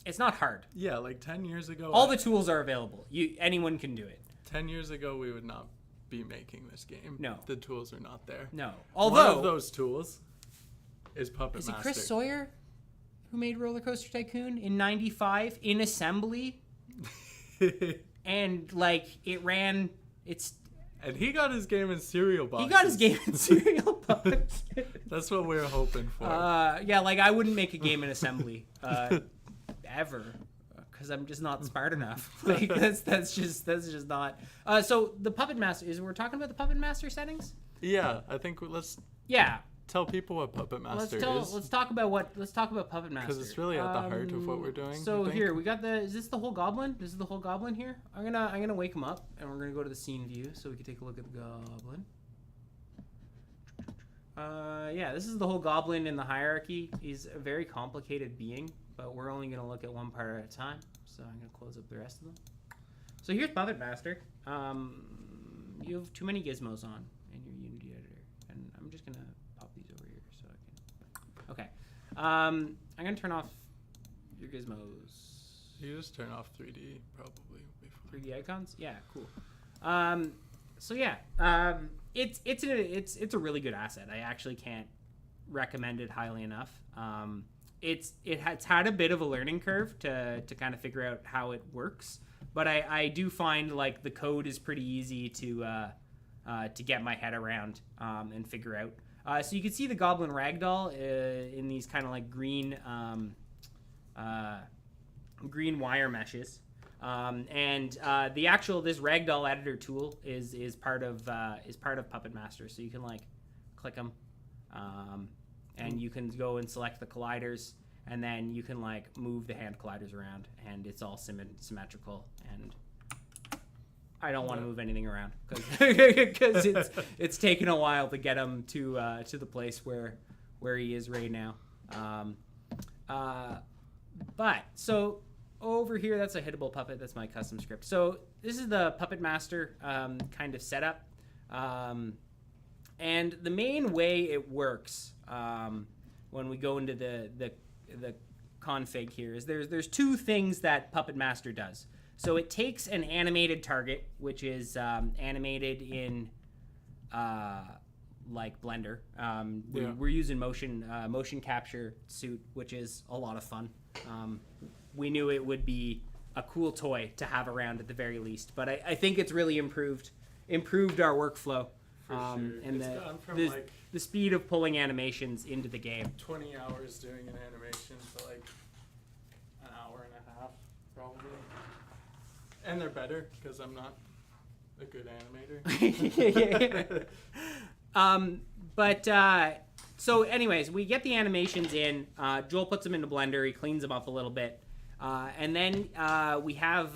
it's not hard. Yeah, like 10 years ago, all the tools are available. Anyone can do it. 10 years ago, we would not be making this game. No. The tools are not there. No. Although one of those tools is Puppet Master. Is it Chris Sawyer who made Roller Coaster Tycoon in 95 in assembly? And like it ran and he got his game in cereal boxes. He got his game in cereal boxes. That's what we're hoping for. Yeah, like I wouldn't make a game in assembly ever, because I'm just not smart enough. Like that's just not. So the Puppet Master we're talking about the Puppet Master settings. Yeah, I think let's tell people what Puppet Master is. Let's talk about Puppet Master, because it's really at the heart of what we're doing. So here we got is this the whole goblin? This is the whole goblin here. I'm gonna wake him up and we're gonna go to the scene view so we can take a look at the goblin. Yeah, this is the whole goblin in the hierarchy. He's a very complicated being, but we're only going to look at one part at a time. So I'm going to close up the rest of them. So here's Puppet Master. You have too many gizmos on in your Unity editor. And I'm just going to pop these over here so I can... Okay. I'm going to turn off your gizmos. You just turn off 3D, probably. 3D icons? Yeah, cool. So yeah, it's a really good asset. I actually can't recommend it highly enough. It's had a bit of a learning curve to kind of figure out how it works, but I do find like the code is pretty easy to get my head around and figure out. So you can see the Goblin Ragdoll in these kind of like green wire meshes. The actual this ragdoll editor tool is part of Puppet Master, so you can like click them, and you can go and select the colliders, and then you can like move the hand colliders around, and it's all symmetrical, and I don't want to move anything around because it's taken a while to get him to the place where he is right now. But so over here, that's a hittable puppet. That's my custom script. So this is the Puppet Master kind of setup. And the main way it works when we go into the config here is there's two things that Puppet Master does. So it takes an animated target, which is animated in like Blender. We're using motion capture suit, which is a lot of fun. We knew it would be a cool toy to have around at the very least, but I think it's really improved our workflow. For sure. And It's gone from the speed of pulling animations into the game. 20 hours doing an animation to like an hour and a half, probably. And they're better because I'm not a good animator. So anyways, we get the animations in. Joel puts them into Blender. He cleans them up a little bit. And then we have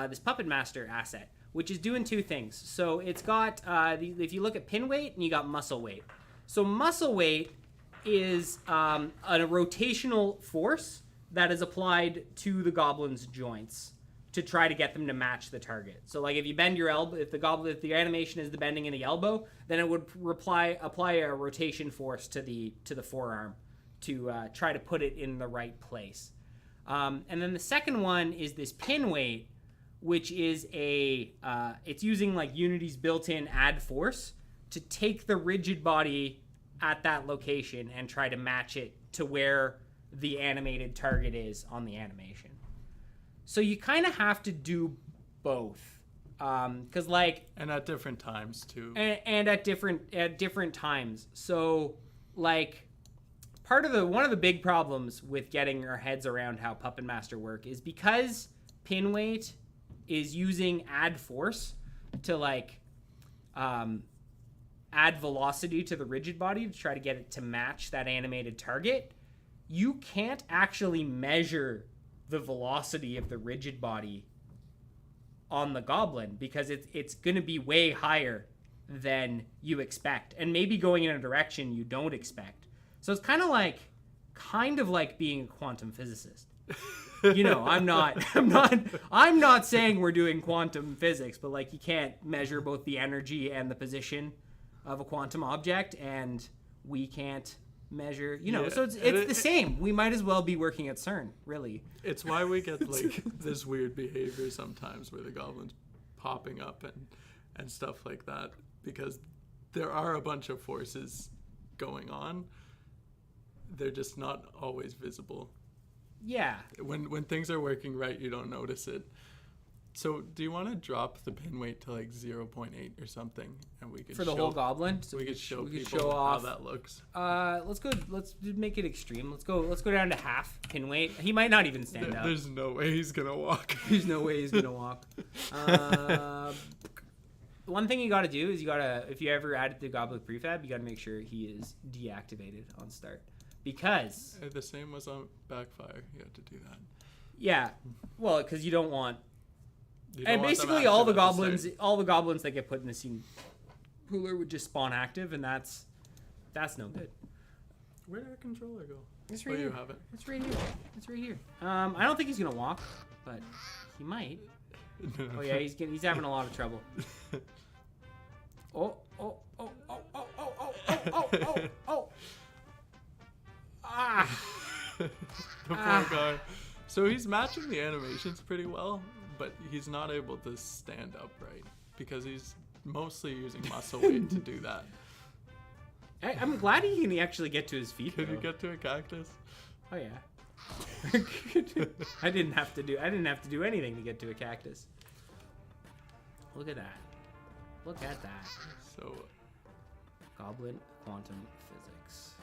this Puppet Master asset, which is doing two things. So it's got, if you look at pin weight, and you got muscle weight. So muscle weight is a rotational force that is applied to the goblin's joints to try to get them to match the target. So like if you bend your elbow, if the animation is the bending in the elbow, then it would apply a rotation force to the forearm to try to put it in the right place. And then the second one is this pin weight, which is it's using like Unity's built-in add force to take the rigid body at that location and try to match it to where the animated target is on the animation. So you kind of have to do both, because and at different times too. And at different times. So like one of the big problems with getting our heads around how Puppet Master work is because pin weight is using add force to like add velocity to the rigid body to try to get it to match that animated target. You can't actually measure the velocity of the rigid body on the goblin because it's going to be way higher than you expect and maybe going in a direction you don't expect. So it's kind of like being a quantum physicist. You know, I'm not saying we're doing quantum physics, but like you can't measure both the energy and the position of a quantum object, and we can't measure, so it's the same. We might as well be working at CERN, really. It's why we get like this weird behavior sometimes where the goblin's popping up and stuff like that, because there are a bunch of forces going on. They're just not always visible. Yeah. When things are working right, you don't notice it. So do you want to drop the pin weight to like 0.8 or something, and we could for the whole goblin? So we could show people off how that looks. Let's make it extreme. Let's go down to half pin weight. He might not even stand up. There's no way he's gonna walk. There's no way he's gonna walk. One thing you got to do is if you ever add it to Goblin prefab, you got to make sure he is deactivated on start, because the same was on Backfire. You have to do that. Yeah, well, because you don't want. And basically, all the goblins that get put in the scene pooler would just spawn active, and that's no good. Where did our controller go? It's right here. You have it. It's right here. It's right here. I don't think he's gonna walk, but he might. Oh yeah, he's having a lot of trouble. Oh. Ah. The poor guy. So he's matching the animations pretty well, but he's not able to stand upright because he's mostly using muscle weight to do that. I'm glad he can actually get to his feet. Could you get to a cactus? Oh yeah. I didn't have to do anything to get to a cactus. Look at that. Look at that. So Goblin quantum physics.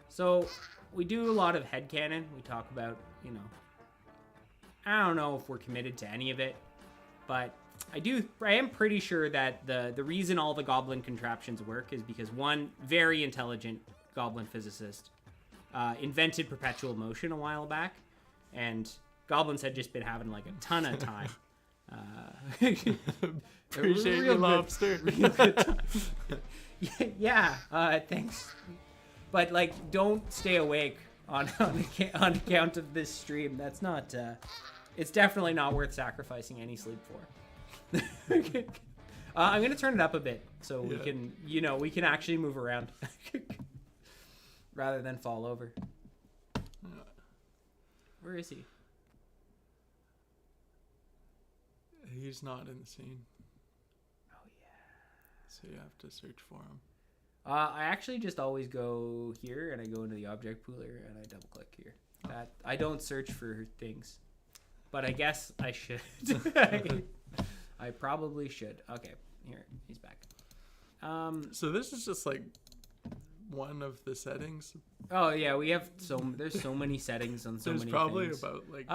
So we do a lot of headcanon. We talk about, I don't know if we're committed to any of it, but I am pretty sure that the reason all the goblin contraptions work is because one very intelligent goblin physicist invented perpetual motion a while back. and goblins had just been having like a ton of time. Appreciate your lobster. Real good time. Yeah, thanks. But like, don't stay awake on account of this stream. That's not. It's definitely not worth sacrificing any sleep for. I'm gonna turn it up a bit so we can, we can actually move around rather than fall over. Where is he? He's not in the scene. Oh yeah. So you have to search for him. I actually just always go here and I go into the object pooler and I double click here. That I don't search for things, but I guess I should. I probably should. Okay, here he's back. So this is just like one of the settings. Oh yeah, we have there's so many settings on so There's many probably things. about like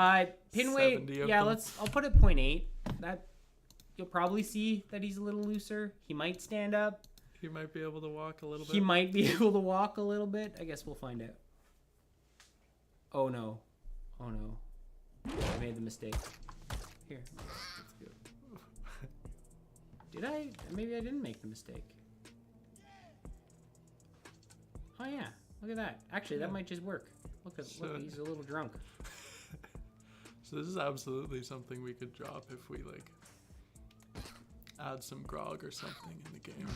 pin weight. 70 of Yeah, them. I'll put it 0.8. That you'll probably see that he's a little looser. He might stand up. He might be able to walk a little bit. He might be able to walk a little bit. I guess we'll find out. Oh no. Oh no. I made the mistake. Here. Let's go. Did I? Maybe I didn't make the mistake. Oh yeah. Look at that. Actually, that might just work. Look, he's a little drunk. So this is absolutely something we could drop if we like add some grog or something in the game.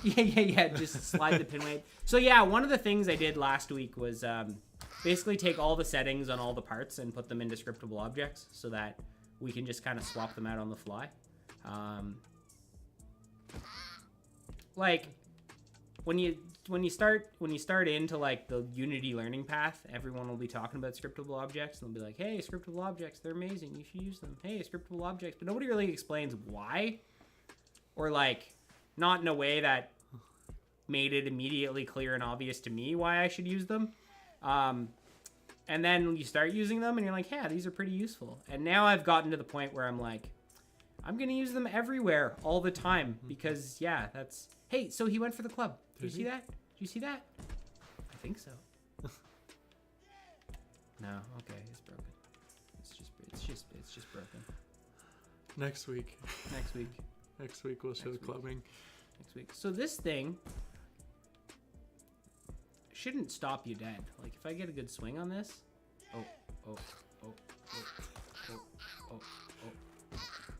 Yeah. Just slide the pin weight. So yeah, one of the things I did last week was basically take all the settings on all the parts and put them in descriptable objects so that we can just kind of swap them out on the fly. Like when you start into like the Unity learning path, everyone will be talking about scriptable objects and they'll be like, hey, scriptable objects, they're amazing, you should use them. Hey, scriptable objects, but nobody really explains why, or like not in a way that made it immediately clear and obvious to me why I should use them. And then you start using them and you're like, yeah, these are pretty useful. And now I've gotten to the point where I'm like, I'm going to use them everywhere all the time because yeah, that's, hey, so he went for the club. Did you see that? Did you see that? I think so. No, okay, it's broken. It's just broken. Next week we'll show clubbing. Next week. So this thing shouldn't stop you dead. Like if I get a good swing on this, oh,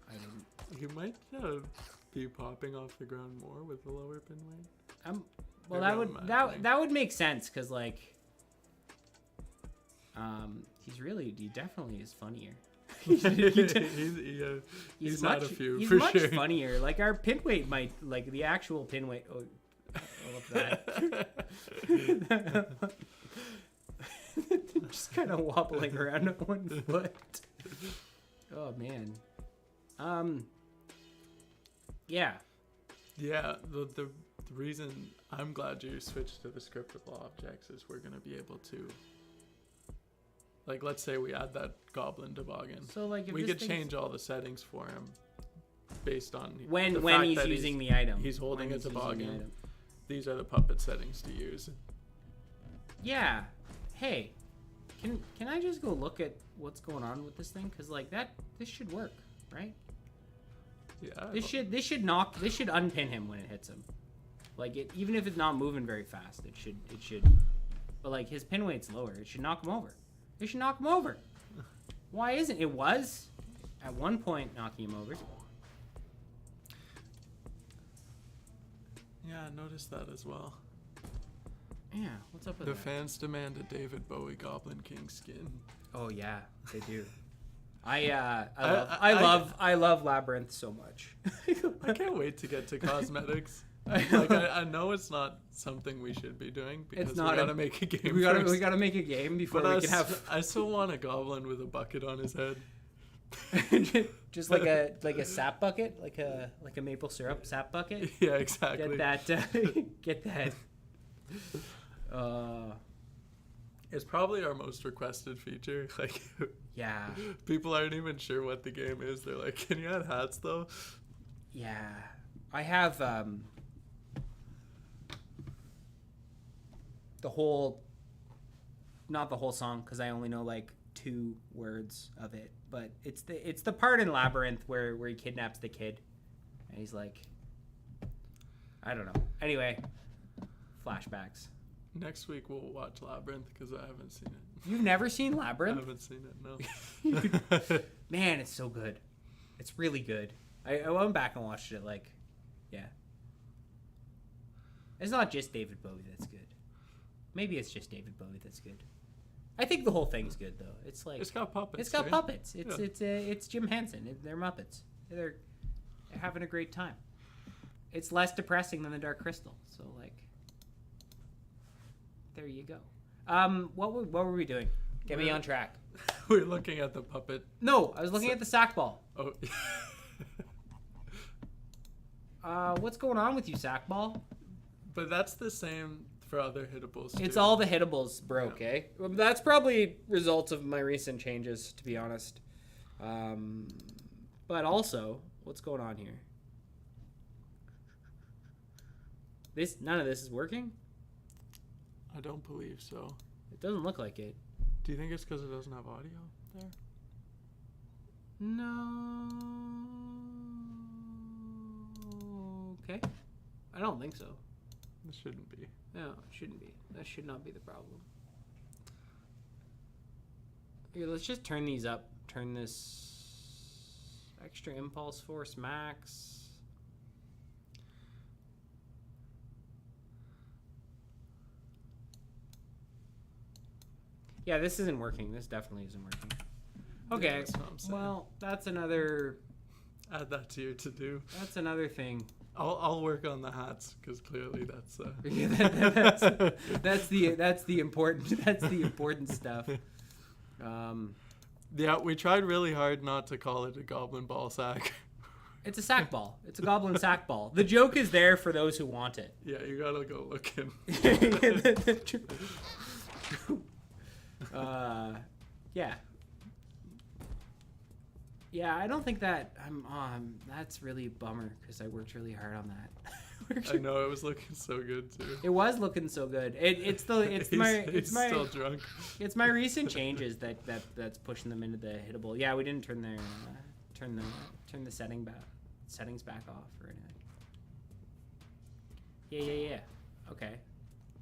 I didn't. You might be popping off the ground more with the lower pin weight. Well, that would make sense because like, he definitely is funnier. he's had a few. He's for much sure. funnier. Like our pin weight might like the actual pin weight. Oh, I love that. Just kind of wobbling around on one foot. Oh man. Yeah. Yeah. The reason I'm glad you switched to the scriptable objects is we're gonna be able to. Like, let's say we add that goblin toboggan. So like, if we this could change all the settings for him based on when he's using the item. He's holding a toboggan. These are the puppet settings to use. Yeah. Hey, can I just go look at what's going on with this thing? Cause like this should work, right? Yeah. This should unpin him when it hits him. Like even if it's not moving very fast, it should. But like his pin weight's lower. It should knock him over. It should knock him over. Why isn't it? Was at one point knocking him over. Yeah, I noticed that as well. Yeah, what's up with the that? fans demand a David Bowie Goblin King skin. Oh yeah, they do. I love Labyrinth so much. I can't wait to get to cosmetics. Like I know it's not something we should be doing because we gotta make a game. We gotta make a game before we can have. I still want a goblin with a bucket on his head. Just like a sap bucket, like a maple syrup sap bucket. Yeah, exactly. Get that. It's probably our most requested feature. Like, yeah, people aren't even sure what the game is. They're like, "Can you add hats though?" Yeah, I have not the whole song because I only know like 2 words of it, but it's the part in Labyrinth where he kidnaps the kid, and he's like, I don't know. Anyway, flashbacks. Next week we'll watch Labyrinth because I haven't seen it. You've never seen I Labyrinth? haven't seen it. No. Man, it's so good. It's really good. I went back and watched it. Like, yeah. It's not just David Bowie that's good. Maybe it's just David Bowie that's good. I think the whole thing's good though. It's like It's got puppets. It's got right? puppets. Yeah. It's Jim Henson. They're Muppets. They're having a great time. It's less depressing than the Dark Crystal. So like, there you go. What were we doing? Get me on track. We're looking at the puppet. No, I was looking at the sack ball. Oh. What's going on with you, sack ball? But that's the same for other hittables too. It's all the hittables broke, eh? Well, that's probably results of my recent changes, to be honest. But also, what's going on here? None of this is working? I don't believe so. It doesn't look like it. Do you think it's because it doesn't have audio there? No. Okay. I don't think so. It shouldn't be. No, it shouldn't be. That should not be the problem. Here, let's just turn these up. Turn this extra impulse force max. Yeah, this isn't working. This definitely isn't working. Okay, that's what I'm saying. well, that's another Add that to your to-do. That's another thing. I'll work on the hats because clearly that's. Yeah, that's the important stuff. Yeah, we tried really hard not to call it a goblin ball sack. It's a sack ball. It's a goblin sack ball. The joke is there for those who want it. Yeah, you gotta go looking. Yeah. Yeah, I don't think that that's really a bummer because I worked really hard on that. I know, it was looking so good too. It was looking so good. It's He's still drunk. It's my recent changes that's pushing them into the hittable. Yeah, we didn't turn their turn the settings back off or anything. Yeah. Okay,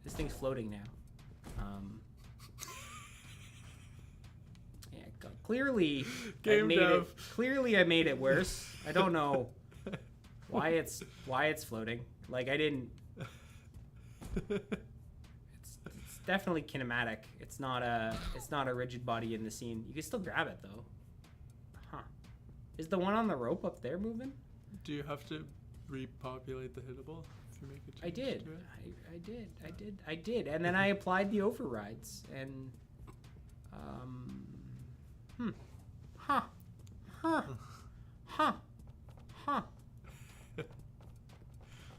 this thing's floating now. Yeah, clearly I made it worse. I don't know why it's floating. Like I didn't. It's definitely kinematic. It's not a rigid body in the scene. You can still grab it though. Huh? Is the one on the rope up there moving? Do you have to repopulate the hittable if you make a change to it? I did, and then I applied the overrides and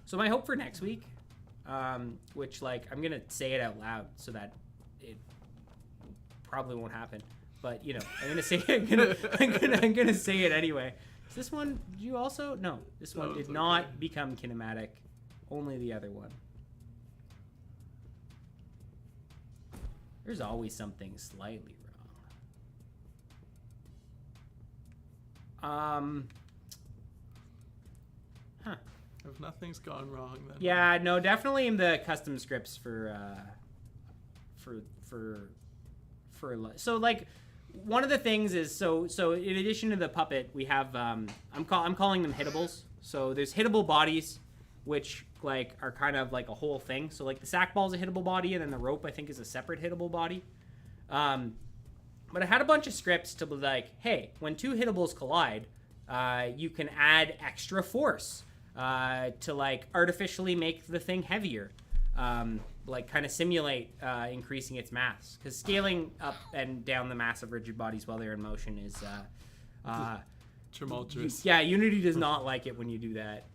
So my hope for next week, which like I'm gonna say it out loud so that it probably won't happen, but you know I'm gonna say I'm gonna say it anyway. Is this one? Did you also? No, this one did not become kinematic. Only the other one. There's always something slightly wrong. If nothing's gone wrong, then Yeah, no, definitely in the custom scripts for so like one of the things is so in addition to the puppet we have I'm calling them hittables. So there's hittable bodies which like are kind of like a whole thing. So like the sack ball is a hittable body and then the rope I think is a separate hittable body. But I had a bunch of scripts to be like, hey, when two hittables collide, you can add extra force to like artificially make the thing heavier, like kind of simulate increasing its mass. Because scaling up and down the mass of rigid bodies while they're in motion is tumultuous. Yeah, Unity does not like it when you do that.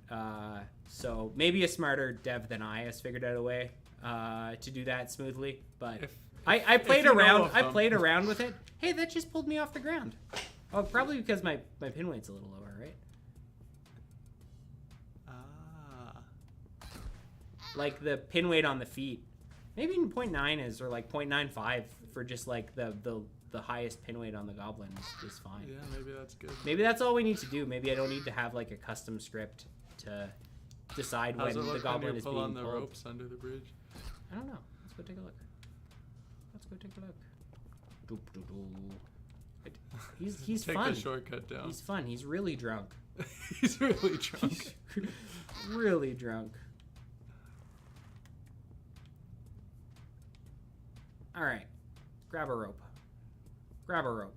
So maybe a smarter dev than I has figured out a way to do that smoothly. But I played around. I played around with it. Hey, that just pulled me off the ground. Oh, probably because my pin weight's a little lower, right? Ah. Like the pin weight on the feet Maybe even 0.9 is, or like 0.95 for just like the highest pin weight on the goblin is fine. Yeah, maybe that's good. Maybe that's all we need to do. Maybe I don't need to have like a custom script to decide How's when it the look goblin when you is pull being on the pulled. ropes under the bridge? I don't know. Let's go take a look. Let's go take a look. He's Take fun. the shortcut down. He's fun. He's really drunk. He's really drunk. Really drunk. All right. Grab a rope. Grab a rope.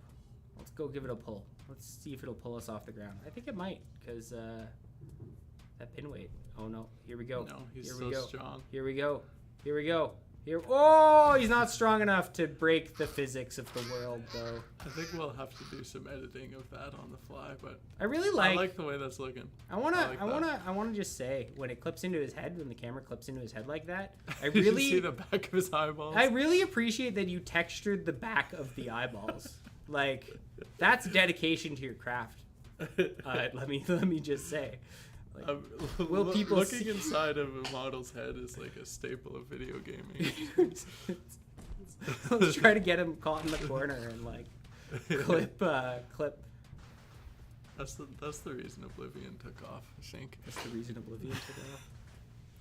Let's go give it a pull. Let's see if it'll pull us off the ground. I think it might, because that pin weight. Oh no. Here we go. No, he's Here so we go. strong. Here we go. Here we go. Here. Oh, he's not strong enough to break the physics of the world, though. I think we'll have to do some editing of that on the fly, but I really I like. like the way that's looking. I wanna just say, when it clips into his head, when the camera clips into his head like that, I You really see the back of his eyeballs. I really appreciate that you textured the back of the eyeballs. Like, that's dedication to your craft. Let me just say. Like, will people looking see- inside of a model's head is like a staple of video gaming. Let's try to get him caught in the corner and like clip. That's the reason Oblivion took off, I think. That's the reason Oblivion took off.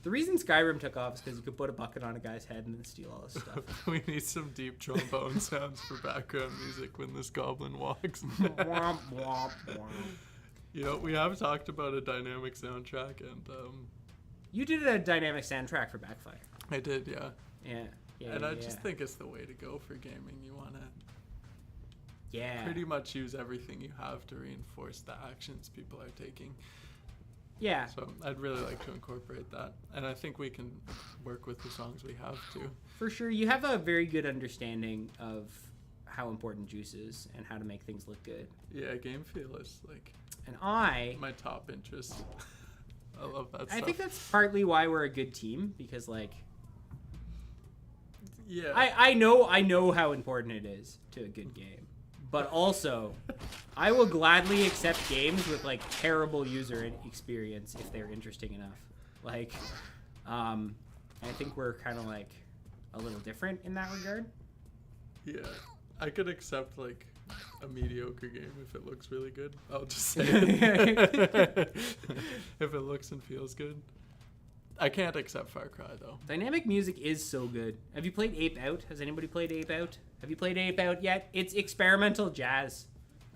The reason Skyrim took off is because you could put a bucket on a guy's head and then steal all his stuff. We need some deep trombone sounds for background music when this goblin walks. Womp, womp, womp. You know, we have talked about a dynamic soundtrack, and You did a dynamic soundtrack for Backfire. I did, yeah. Yeah. And I just think it's the way to go for gaming. You want to pretty much use everything you have to reinforce the actions people are taking. Yeah. So I'd really like to incorporate that, and I think we can work with the songs we have too. For sure, you have a very good understanding of how important juice is and how to make things look good. Yeah, game feel is like And I my top interest. I love that stuff. I think that's partly why we're a good team, because like yeah. I know how important it is to a good game. But also, I will gladly accept games with like terrible user experience if they're interesting enough. Like, I think we're kind of like a little different in that regard. Yeah, I could accept like a mediocre game if it looks really good. I'll just say it. If it looks and feels good. I can't accept Far Cry though. Dynamic music is so good. Have you played Ape Out? Has anybody played Ape Out? Have you played Ape Out yet? It's experimental jazz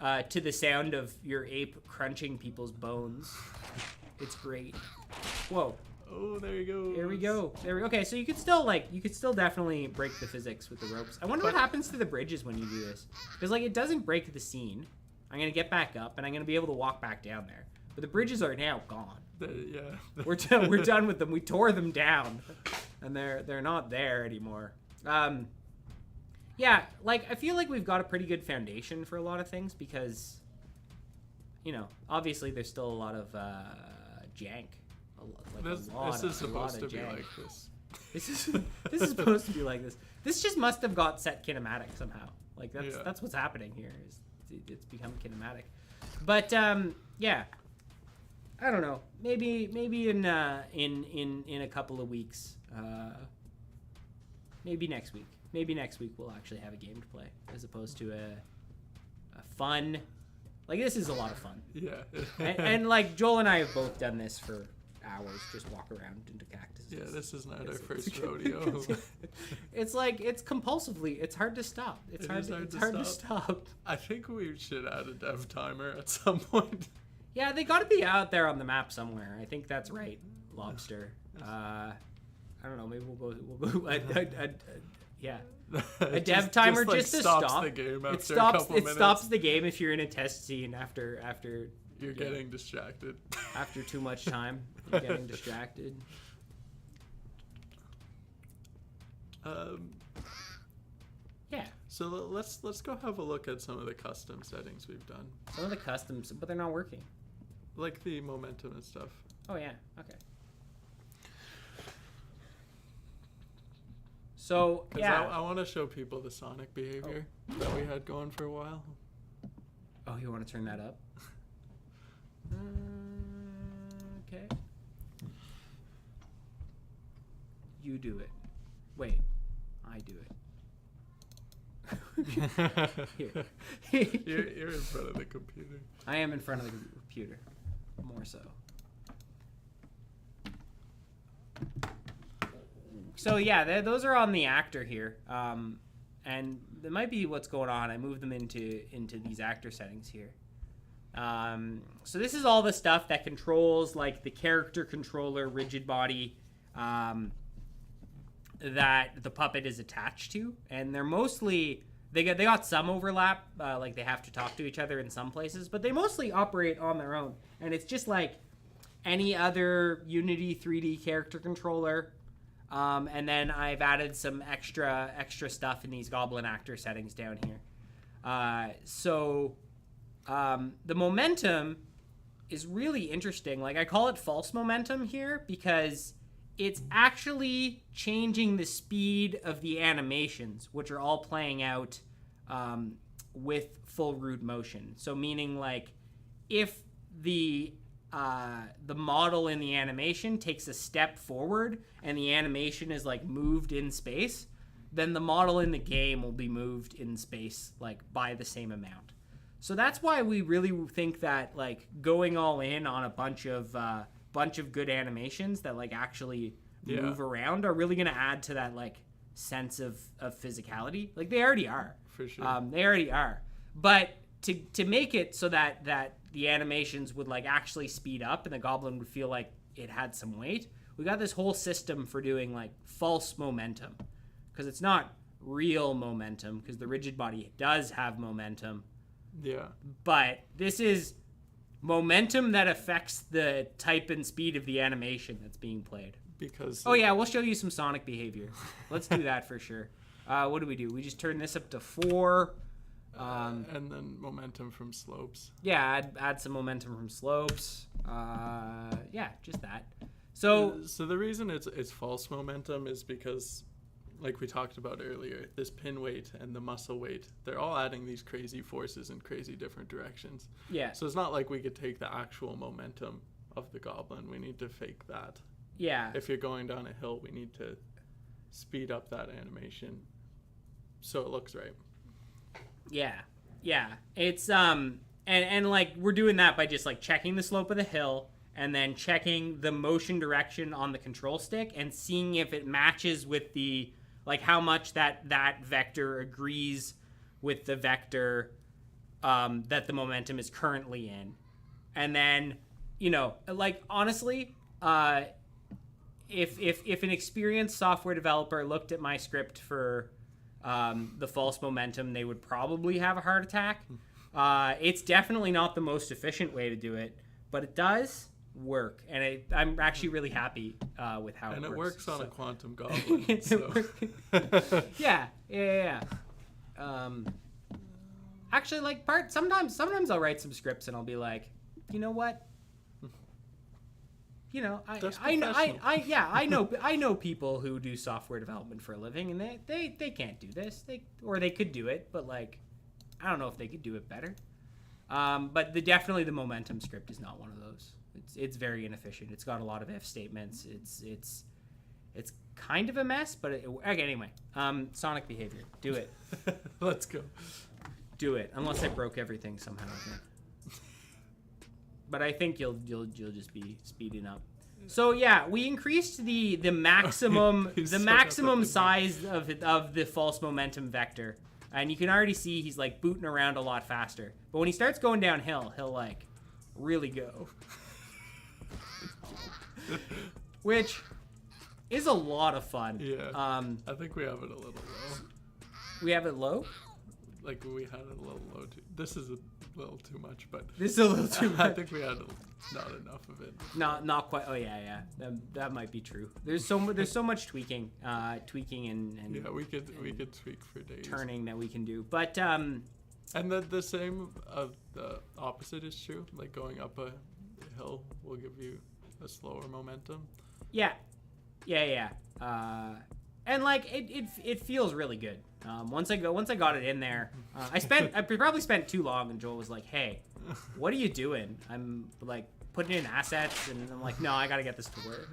to the sound of your ape crunching people's bones. It's great. Whoa. Oh, there you go. There we go. Okay, so you could still definitely break the physics with the ropes. I wonder what happens to the bridges when you do this. Because like it doesn't break the scene. I'm gonna get back up and I'm gonna be able to walk back down there. But the bridges are now gone. Yeah. We're done with them. We tore them down, and they're not there anymore. Yeah, like I feel like we've got a pretty good foundation for a lot of things because, you know, obviously there's still a lot of jank. This is supposed to be like this. This is supposed to be like this. This just must have got set kinematic somehow. Like that's what's happening here. Is it's become kinematic. But yeah. I don't know. Maybe in a couple of weeks. Maybe next week. Maybe next week we'll actually have a game to play as opposed to a fun. Like this is a lot of fun. Yeah. and like Joel and I have both done this for hours. Just walk around into cactuses. Yeah, this is not our first rodeo. It's like it's compulsively. It's hard to stop. It's hard to stop. I think we should add a dev timer at some point. Yeah, they got to be out there on the map somewhere. I think that's right, Lobster. I don't know. Maybe we'll go. Yeah, a dev timer just to stop the game after it stops. A couple It minutes. stops the game if you're in a test scene after you're getting distracted. After too much time, you're getting distracted. Yeah. So let's go have a look at some of the custom settings we've done. Some of the customs, but they're not working. Like the momentum and stuff. Oh yeah. Okay. So yeah, I want to show people the Sonic behavior that we had going for a while. Oh, you want to turn that up? Okay. You do it. Wait, I do it. Here. You're in front of the computer. I am in front of the computer. More so. So yeah, those are on the actor here. And that might be what's going on. I moved them into these actor settings here. So this is all the stuff that controls like the character controller rigid body that the puppet is attached to, and they're mostly they got some overlap, like they have to talk to each other in some places, but they mostly operate on their own, and it's just like any other Unity 3D character controller. And then I've added some extra stuff in these Goblin actor settings down here. So the momentum is really interesting. Like I call it false momentum here because it's actually changing the speed of the animations, which are all playing out with full root motion. So meaning like if the model in the animation takes a step forward and the animation is like moved in space, then the model in the game will be moved in space like by the same amount. So that's why we really think that like going all in on a bunch of good animations that like actually move around are really going to add to that like sense of physicality. Like they already are. For sure. They already are. But to make it so that the animations would like actually speed up and the goblin would feel like it had some weight, we got this whole system for doing like false momentum, because it's not real momentum, because the rigid body does have momentum. Yeah. But this is momentum that affects the type and speed of the animation that's being played. Because oh yeah, we'll show you some Sonic behavior. Let's do that for sure. What do? We just turn this up to 4. And then momentum from slopes. Yeah, add some momentum from slopes. Yeah, just that. So the reason it's false momentum is because, like we talked about earlier, this pin weight and the muscle weight, they're all adding these crazy forces in crazy different directions. Yeah. So it's not like we could take the actual momentum of the goblin. We need to fake that. Yeah. If you're going down a hill, we need to speed up that animation so it looks right. Yeah. It's and like we're doing that by just like checking the slope of the hill and then checking the motion direction on the control stick and seeing if it matches with the like how much that vector agrees with the vector that the momentum is currently in. And then, you know, like honestly, if an experienced software developer looked at my script for the false momentum, they would probably have a heart attack. It's definitely not the most efficient way to do it, but it does work, and I'm actually really happy with how it works. And it works on a quantum goblin. Yeah. Actually, like sometimes I'll write some scripts and I'll be like, you know what? You know, I know people who do software development for a living, and they can't do this. They could do it, but like, I don't know if they could do it better. But definitely the momentum script is not one of those. It's very inefficient. It's got a lot of if statements. It's kind of a mess, but okay. Anyway, Sonic behavior. Do it. Let's go. Do it. Unless I broke everything somehow. Okay. But I think you'll just be speeding up. So yeah, we increased the maximum size of the false momentum vector, and you can already see he's like booting around a lot faster. But when he starts going downhill, he'll like really go, which is a lot of fun. Yeah. I think we have it a little low. We have it low. Like we had it a little low too. This is a little too much, but this is a little too much. I think we had not enough of it. Not quite. Oh yeah. That might be true. There's so much tweaking and yeah, we could tweak for days. Turning that we can do, but and the same the opposite is true. Like going up a hill will give you a slower momentum. Yeah. And like it feels really good. Once I got it in there, I probably spent too long, and Joel was like, "Hey, what are you doing?" I'm like, putting in assets, and I'm like, no, I gotta get this to work.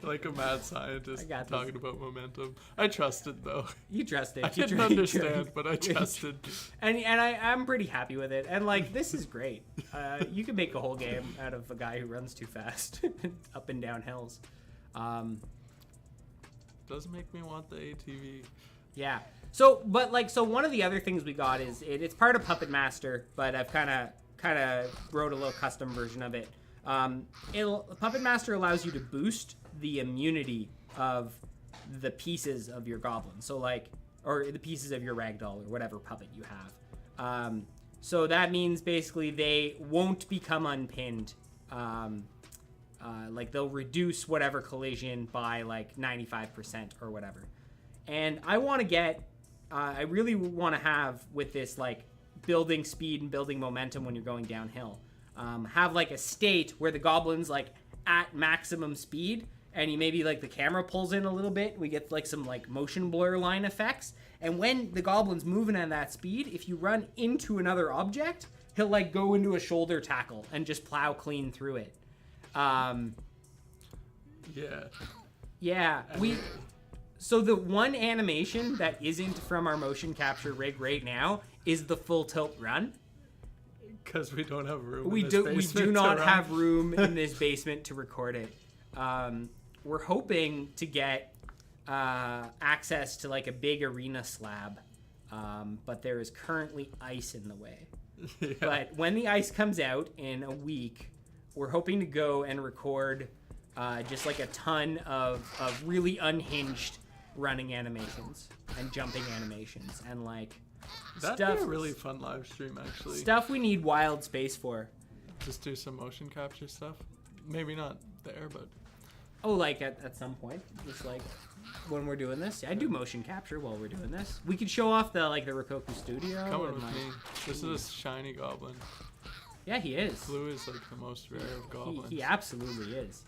Like a mad scientist talking about momentum. I trusted though. You trusted. I didn't understand, but I trusted. And I'm pretty happy with it. And like, this is great. You can make a whole game out of a guy who runs too fast up and down hills. Does make me want the ATV. Yeah. So one of the other things we got is it's part of Puppet Master, but I've kind of wrote a little custom version of it. Puppet Master allows you to boost the immunity of the pieces of your goblin. So or the pieces of your ragdoll or whatever puppet you have. So that means basically they won't become unpinned. They'll reduce whatever collision by 95% or whatever. And I really want to have with this building speed and building momentum when you're going downhill. Have a state where the goblin's at maximum speed, and you maybe the camera pulls in a little bit. We get some motion blur line effects, and when the goblin's moving at that speed, if you run into another object, he'll go into a shoulder tackle and just plow clean through it. Yeah. So the one animation that isn't from our motion capture rig right now is the full tilt run. Because we don't have room. We do not have room in this basement to record it. We're hoping to get access to a big arena slab, but there is currently ice in the way. Yeah. But when the ice comes out in a week, we're hoping to go and record just a ton of really unhinged running animations and jumping animations and that'd stuff. Be a really fun live stream, actually. Stuff we need wild space for. Just do some motion capture stuff. Maybe not there, but at some point, just when we're doing this. I do motion capture while we're doing this. We could show off the WOFG.studio. Come on with me. This is a shiny goblin. Yeah, he is. Blue is the most rare of goblins. He absolutely is.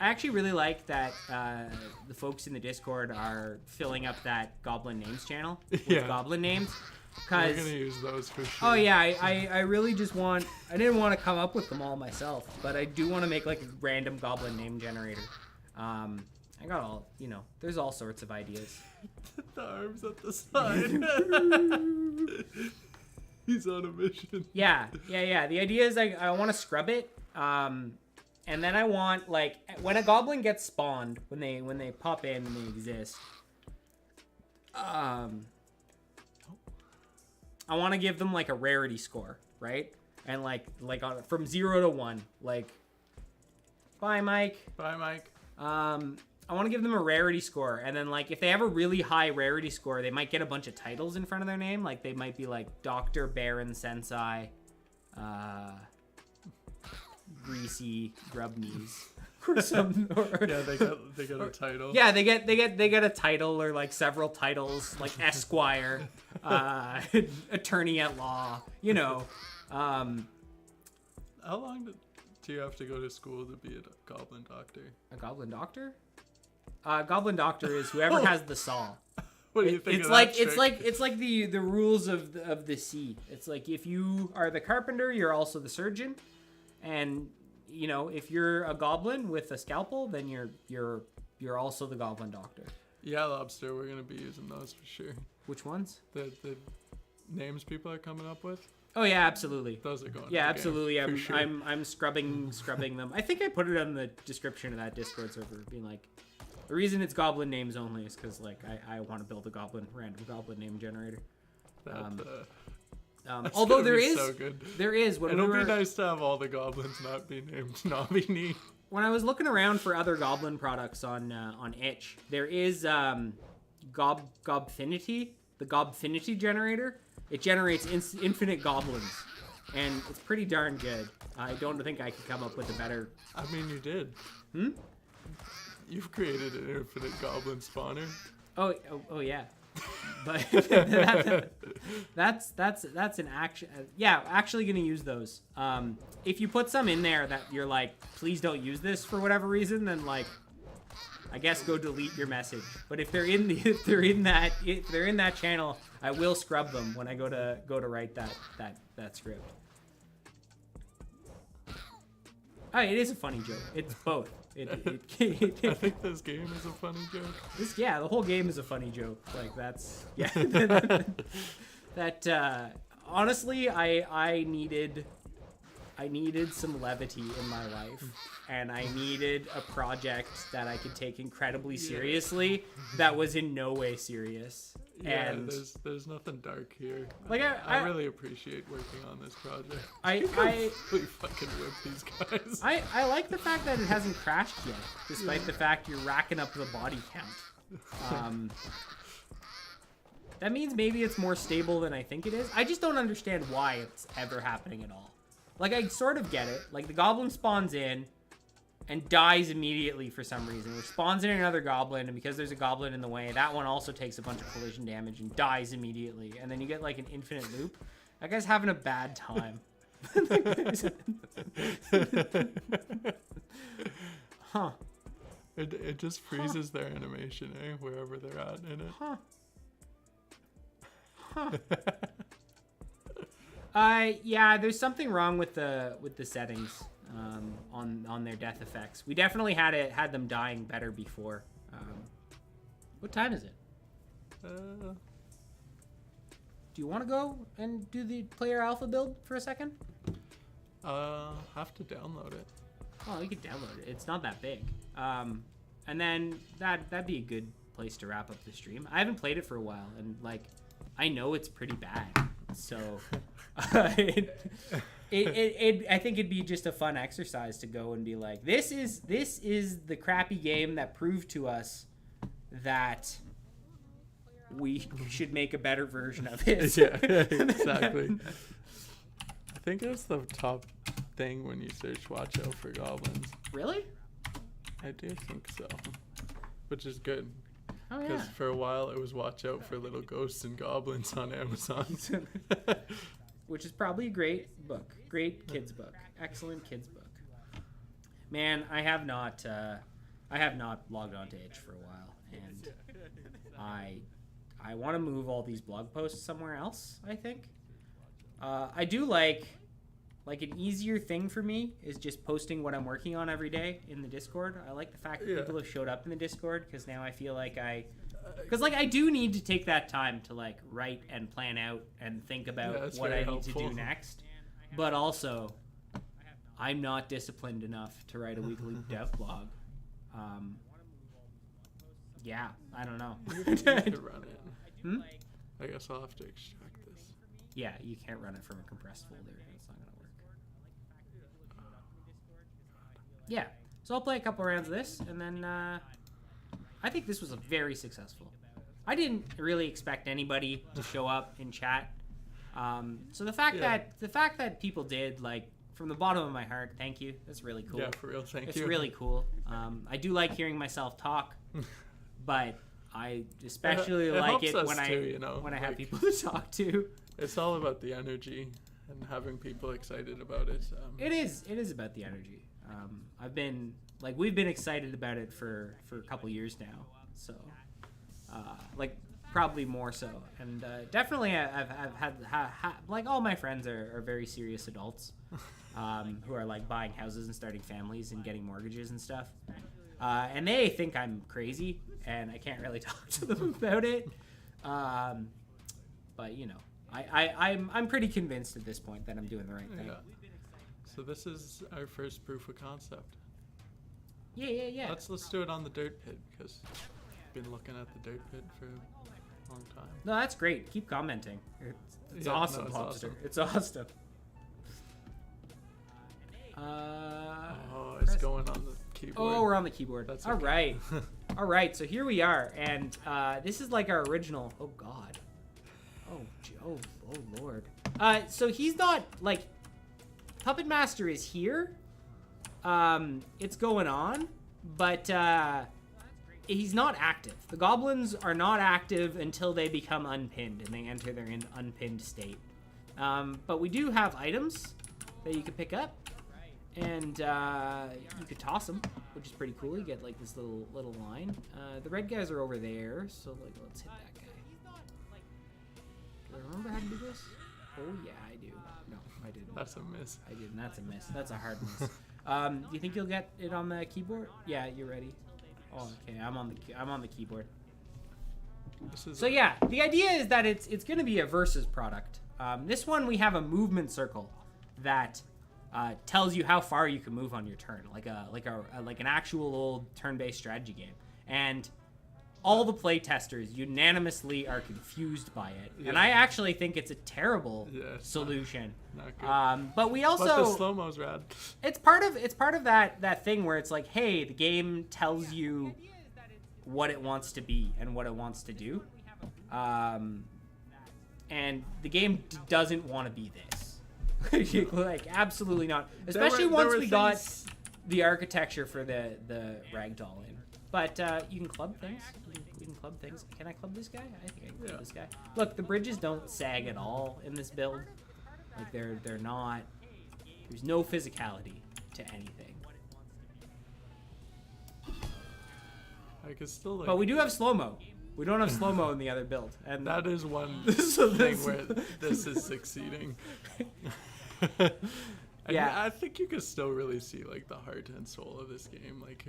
I actually really like that the folks in the Discord are filling up that Goblin Names channel with Goblin names. We're gonna use those for sure. Oh yeah, I really just want. I didn't want to come up with them all myself, but I do want to make a random Goblin name generator. I got all There's all sorts of ideas. The arms at the side. He's on a mission. Yeah. The idea is I want to scrub it. And then I want when a goblin gets spawned, when they pop in and they exist, I want to give them a rarity score, right? And from 0 to 1, bye Mike. Bye Mike. I want to give them a rarity score, and then if they have a really high rarity score, they might get a bunch of titles in front of their name. They might be Dr. Baron Sensei, Greasy Grub Knees, or some. Yeah, they get a title. Yeah, they get a title or several titles, Esquire, Attorney at Law. How long do you have to go to school to be a goblin doctor? A goblin doctor? Goblin doctor is whoever has the saw. What do you think? It's like the rules of the sea. It's if you are the carpenter, you're also the surgeon, and if you're a goblin with a scalpel, then you're also the goblin doctor. Yeah, Lobster, we're gonna be using those for sure. Which ones? The names people are coming up with. Oh yeah, absolutely. Those are going. Yeah, absolutely. Game, I'm scrubbing them. I think I put it on the description of that Discord server, being the reason it's goblin names only is because I want to build a random goblin name generator. Although there is, so good. There is. It'll be nice to have all the goblins not be named Nobby. When I was looking around for other goblin products on itch, there is Gobfinity, the Gobfinity generator. It generates infinite goblins, and it's pretty darn good. I don't think I could come up with a better. I mean, you did. You've created an infinite goblin spawner. Oh yeah. But that's an action. Yeah, actually gonna use those. If you put some in there that you're please don't use this for whatever reason, then I guess go delete your message. But if they're in that channel, I will scrub them when I go to write that script. Oh, it is a funny joke. It's both. I think this game is a funny joke. The whole game is a funny joke. Like that's that. Honestly, I needed some levity in my life, and I needed a project that I could take incredibly seriously that was in no way serious. Yeah, and there's nothing dark here. Like I really appreciate working on this project. I really fucking whip these guys. I like the fact that it hasn't crashed yet, despite the fact you're racking up the body count. That means maybe it's more stable than I think it is. I just don't understand why it's ever happening at all. Like, I sort of get it. Like, the goblin spawns in and dies immediately for some reason. Which spawns in another goblin, and because there's a goblin in the way, that one also takes a bunch of collision damage and dies immediately. And then you get, like, an infinite loop. That guy's having a bad time. Huh. It just freezes their animation, wherever they're at in it. Huh. Yeah, there's something wrong with the settings on their death effects. We definitely had them dying better before. What time is it? Do you want to go and do the player alpha build for a second? Have to download it. Oh, you could download it. It's not that big. And then that'd be a good place to wrap up the stream. I haven't played it for a while, and like, I know it's pretty bad. So, I think it'd be just a fun exercise to go and be like, this is the crappy game that proved to us that we should make a better version of it. Yeah, exactly. I think it's the top thing when you search "watch out for goblins." Really? I do think so, which is good. Oh yeah. Because for a while it was "watch out for little ghosts and goblins" on Amazon. Which is probably a great book. Great kids book. Excellent kids book. Man, I have not logged on to Itch for a while, and I want to move all these blog posts somewhere else, I think. I do like an easier thing for me is just posting what I'm working on every day in the Discord. I like the fact that people have showed up in the Discord, because now I feel like I do need to take that time to like write and plan out and think about what I need to do next. But also, I'm not disciplined enough to write a weekly dev blog. Yeah, I don't know. You could run it. I guess I'll have to extract this. Yeah, you can't run it from a compressed folder. It's not gonna work. Yeah, so I'll play a couple rounds of this, and then I think this was very successful. I didn't really expect anybody to show up in chat. So the fact that people did, like, from the bottom of my heart, thank you. That's really cool. Yeah, for real, thank you. It's really cool. I do like hearing myself talk, but I especially like it when I have people to talk to. It's all about the energy and having people excited about it. It is about the energy. We've been excited about it for a couple years now. So, probably more so. And definitely I've had like, all my friends are very serious adults who are like buying houses and starting families and getting mortgages and stuff. And they think I'm crazy, and I can't really talk to them about it. But you know, I'm pretty convinced at this point that I'm doing the right thing. Yeah. So this is our first proof of concept. Yeah. Let's do it on the dirt pit, because I've been looking at the dirt pit for a long time. No, that's great. Keep commenting. It's awesome, no, it's Hopster. awesome. It's awesome. It's going on the keyboard. Oh, we're on the keyboard. That's all okay. right. All right, so here we are, and this is like our original. Oh God. Oh Lord. So he's not like, Puppet Master is here. It's going on, but he's not active. The goblins are not active until they become unpinned and they enter their unpinned state. But we do have items that you can pick up, And you could toss them, which is pretty cool. You get like this little line. The red guys are over there, so like let's hit that guy. Do I remember how to do this? Oh yeah, I do. No, I didn't. That's a miss. I didn't. That's a miss. That's a hard miss. Do you think you'll get it on the keyboard? Yeah, you're ready. Oh, okay. I'm on the keyboard. So yeah, the idea is that it's going to be a versus product. This one we have a movement circle that tells you how far you can move on your turn, like an actual old turn-based strategy game. And all the play testers unanimously are confused by it, and I actually think it's a terrible solution. Not good. But we also the slow-mo's rad. It's part of that thing where it's like, hey, the game tells you what it wants to be and what it wants to do, and the game doesn't want to be this. Like, absolutely not. Especially once we got the architecture for the ragdoll in. But you can club things. You can club things. Can I club this guy? I think I can club this guy. Look, the bridges don't sag at all in this build. Like they're not. There's no physicality to anything. I could still. Like, but we do have slow mo. We don't have slow mo in the other build, and that is one thing where this is succeeding. Yeah, I think you could still really see like the heart and soul of this game, like.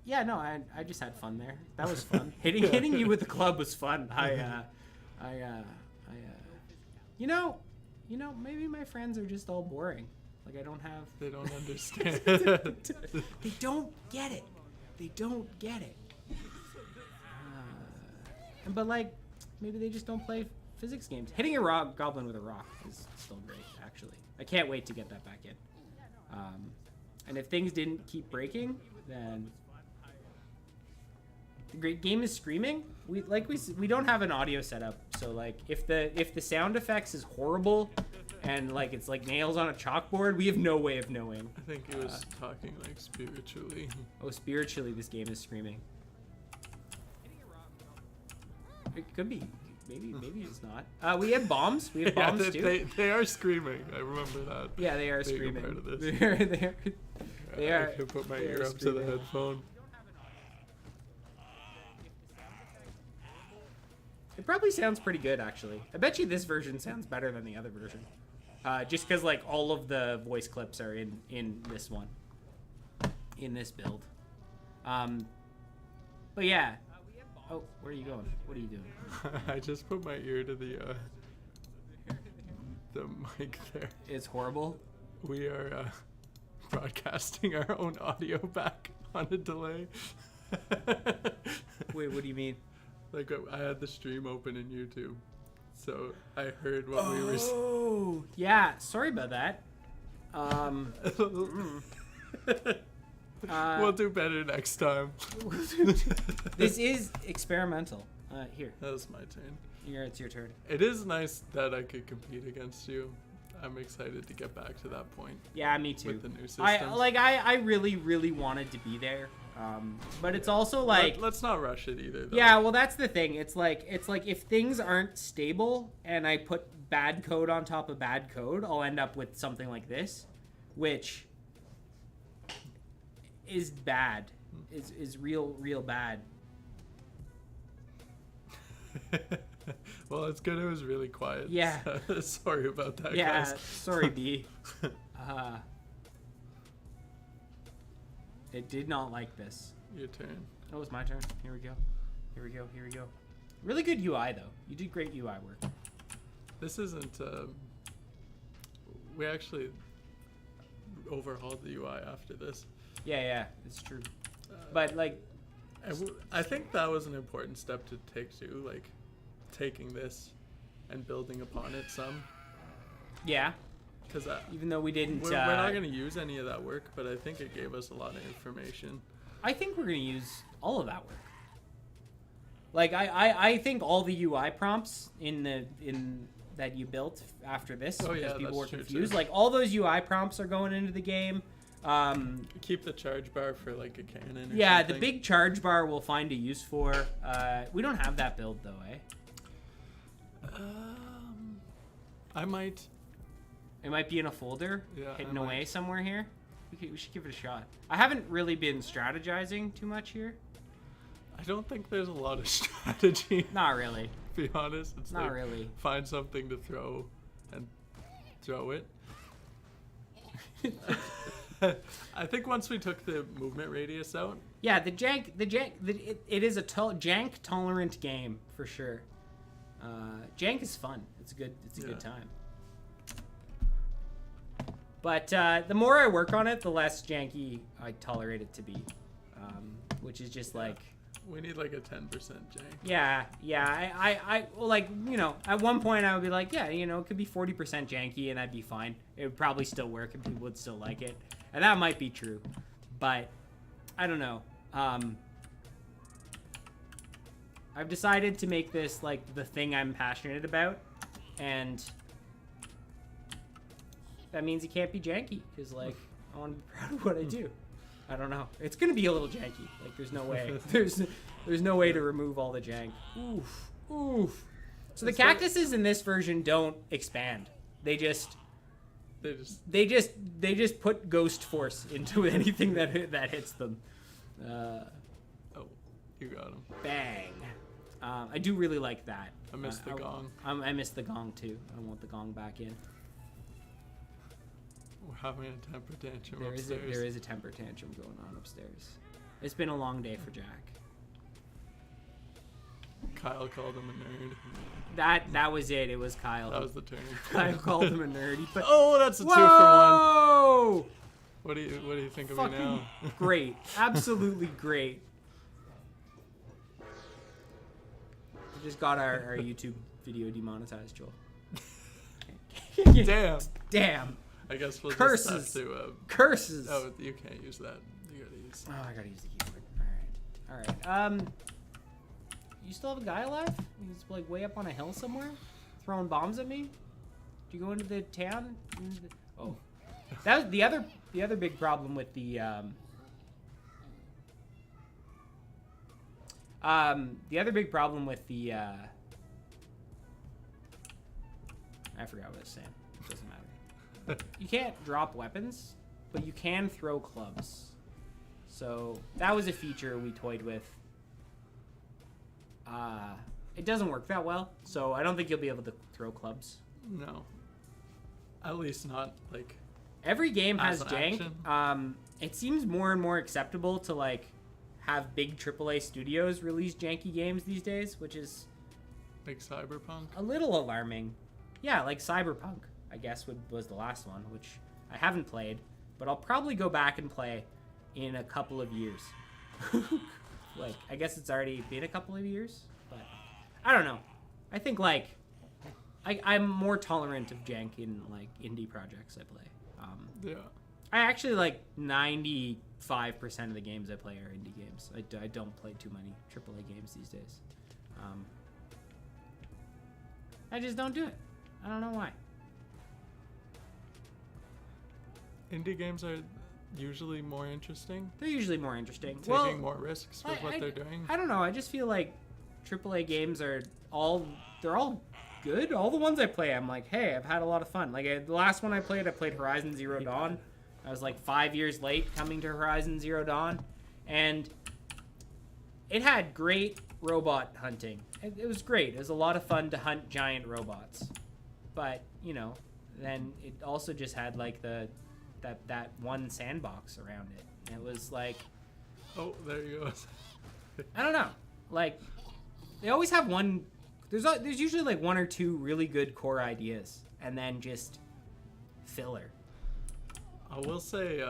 Yeah, no, I just had fun there. That was fun. Hitting you with the club was fun. You know, maybe my friends are just all boring. Like They don't understand. They don't get it. They don't get it. But like, maybe they just don't play physics games. Hitting a goblin with a rock is still great, actually. I can't wait to get that back in. And if things didn't keep breaking, then. The great game is screaming. We don't have an audio setup, so like if the sound effects is horrible, and like it's like nails on a chalkboard, we have no way of knowing. I think it was talking like spiritually. Oh, spiritually, this game is screaming. It could be. Maybe it's not. We have bombs. We have bombs too. They are screaming. I remember that. Yeah, they are screaming. Part of this. They are. I can put my ear up to the headphone. It probably sounds pretty good, actually. I bet you this version sounds better than the other version. Just because, like, all of the voice clips are in this one. In this build. But yeah. Oh, where are you going? What are you doing? I just put my ear to the mic there. It's horrible. We are broadcasting our own audio back on a delay. Wait, what do you mean? Like, I had the stream open in YouTube, so I heard what we were saying. Oh, yeah. Sorry about that. We'll do better next time. This is experimental. Here. That was my turn. It's your turn. It is nice that I could compete against you. I'm excited to get back to that point. Yeah, me too. With the new systems. I really, really wanted to be there. But it's also like let's not rush it either, though. Yeah, well, that's the thing. It's like if things aren't stable and I put bad code on top of bad code, I'll end up with something like this, which is bad. Is real bad. Well, it's good it was really quiet. Yeah. So, sorry about that, yeah, guys. Sorry, B. It did not like this. Your turn. Oh, it's my turn. Here we go. Really good UI, though. You did great UI work. This isn't... we actually overhauled the UI after this. Yeah, it's true. But, like... I think that was an important step to take, too. Like, taking this and building upon it some. Yeah. Because even though we didn't... We're not going to use any of that work, but I think it gave us a lot of information. I think we're going to use all of that work. Like, I think all the UI prompts that you built after this, because people were confused, like, all those UI prompts are going into the game. Keep the charge bar for, like, a cannon or yeah, something. the big charge bar we'll find a use for. We don't have that build, though, eh? I might... It might be in a folder, hidden away somewhere here. We should give it a shot. I haven't really been strategizing too much here. I don't think there's a lot of strategy. Not really. To be honest, it's Not like really. find something to throw and throw it. I think once we took the movement radius out. Yeah, it is a jank tolerant game for sure. Jank is fun. It's a good time. But the more I work on it, the less janky I tolerate it to be, which is just like. We need like a 10% jank. Yeah. I like, you know, at one point I would be like, yeah, you know, it could be 40% janky and I'd be fine. It would probably still work and people would still like it. And that might be true. But I don't know. I've decided to make this like the thing I'm passionate about. And that means it can't be janky because like I want to be proud of what I do. I don't know. It's gonna be a little janky. Like there's no way. There's no way to remove all the jank. Oof. So the cactuses in this version don't expand. They just put ghost force into anything that hits them. Oh, you got him. Bang. I do really like that. I missed the gong. I missed the gong too. I want the gong back in. We're having a temper tantrum upstairs. There is a temper tantrum going on upstairs. It's been a long day for Jack. Kyle called him a nerd. That was it. It was Kyle. That was the turn. Kyle called him a nerd. That's a 2 for 1. Whoa! What do you think of Fucking me now? Great. Absolutely great. We just got our YouTube video demonetized, Joel. Damn. I guess we'll Curses. just have to... Curses. Oh, you can't use that. You gotta use... Oh, I gotta use the keyboard. Alright. You still have a guy alive? He's like way up on a hill somewhere? Throwing bombs at me? Did you go into the town? Oh. That was the other big problem with the other big problem with the I forgot what I was saying. It doesn't matter. You can't drop weapons, but you can throw clubs. So that was a feature we toyed with. It doesn't work that well, so I don't think you'll be able to throw clubs. No. At least not, like... Every game has jank. Action. It seems more and more acceptable to, like, have big AAA studios release janky games these days, which is... Like Cyberpunk? A little alarming. Yeah, like Cyberpunk, I guess, was the last one, which I haven't played, but I'll probably go back and play in a couple of years. Like, I guess it's already been a couple of years, but I don't know. I think, like, I'm more tolerant of jank in, like, indie projects I play. Yeah. I actually, like, 95% of the games I play are indie games. I don't play too many AAA games these days. I just don't do it. I don't know why. Indie games are usually more interesting. They're usually more interesting. Taking more risks with what they're doing. I don't know. I just feel like AAA games are all good. All the ones I play, I'm like, hey, I've had a lot of fun. Like the last one I played Horizon Zero Dawn. I was like 5 years late coming to Horizon Zero Dawn, and it had great robot hunting. It was great. It was a lot of fun to hunt giant robots, but you know, then it also just had like that one sandbox around it. And it was like, oh, there you go. I don't know. Like, they always have one. There's usually like one or two really good core ideas, and then just filler. I will say,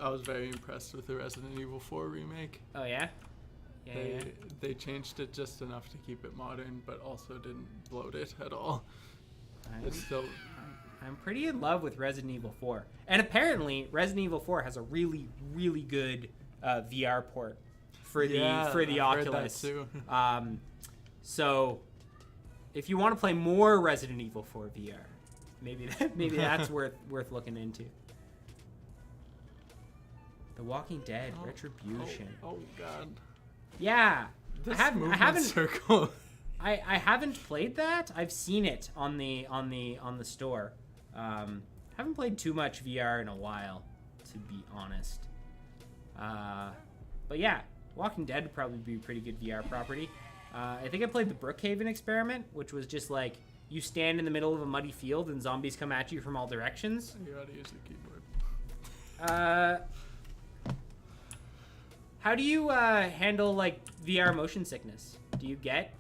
I was very impressed with the Resident Evil 4 remake. Oh yeah. They changed it just enough to keep it modern, but also didn't bloat it at all. It's still. I'm pretty in love with Resident Evil 4. And apparently, Resident Evil 4 has a really, really good VR port for the Oculus. Heard that too. So, if you want to play more Resident Evil 4 VR, maybe that's worth looking into. The Walking Dead Retribution. Oh God. Yeah. This I haven't circle. I haven't played that. I've seen it on the store. Haven't played too much VR in a while, to be honest. But yeah, Walking Dead would probably be a pretty good VR property. I think I played the Brookhaven experiment, which was just like you stand in the middle of a muddy field and zombies come at you from all directions. You gotta use the keyboard. How do you handle like VR motion sickness? Do you get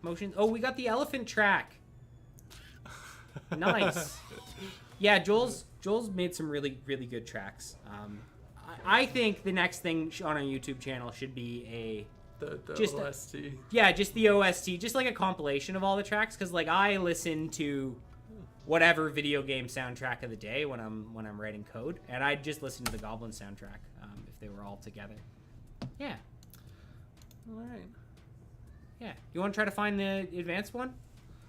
motion? Oh, we got the elephant track. Nice. Yeah, Joel's made some really good tracks. I think the next thing on our YouTube channel should be the OST. Just the OST, just like a compilation of all the tracks, because like I listen to whatever video game soundtrack of the day when I'm writing code, and I just listen to the Goblin soundtrack if they were all together. Yeah. All right. Yeah. You want to try to find the advanced one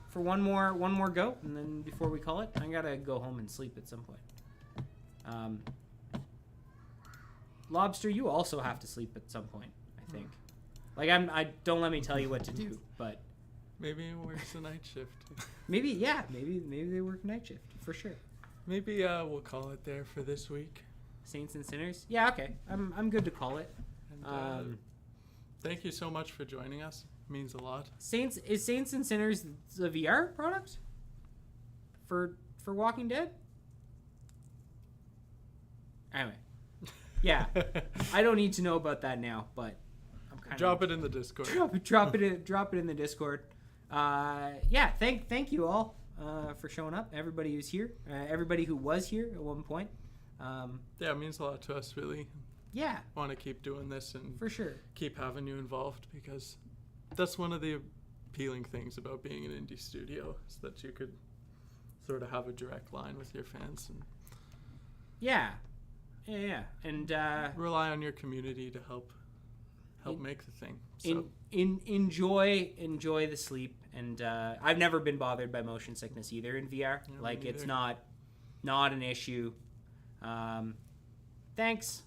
for one more go, and then before we call it, I gotta go home and sleep at some point. Lobster, you also have to sleep at some point, I think. Like I don't let me tell you what to do, but maybe it works a night shift. maybe they work night shift for sure. Maybe we'll call it there for this week. Saints and Sinners. Yeah, okay. I'm good to call it. And, thank you so much for joining us. It means a lot. Saints and Sinners the VR product for Walking Dead? Anyway. Yeah. I don't need to know about that now, but I'm kind drop it in the Discord. Drop it in the Discord. Yeah, thank you all for showing up. Everybody who's here, everybody who was here at one point. Yeah, it means a lot to us, really. Yeah. Want to keep doing this and for sure keep having you involved, because that's one of the appealing things about being an indie studio, is that you could sort of have a direct line with your fans and and rely on your community to help make the thing. So enjoy the sleep, and I've never been bothered by motion sickness either in VR. Yeah, like it's not an issue. Thanks.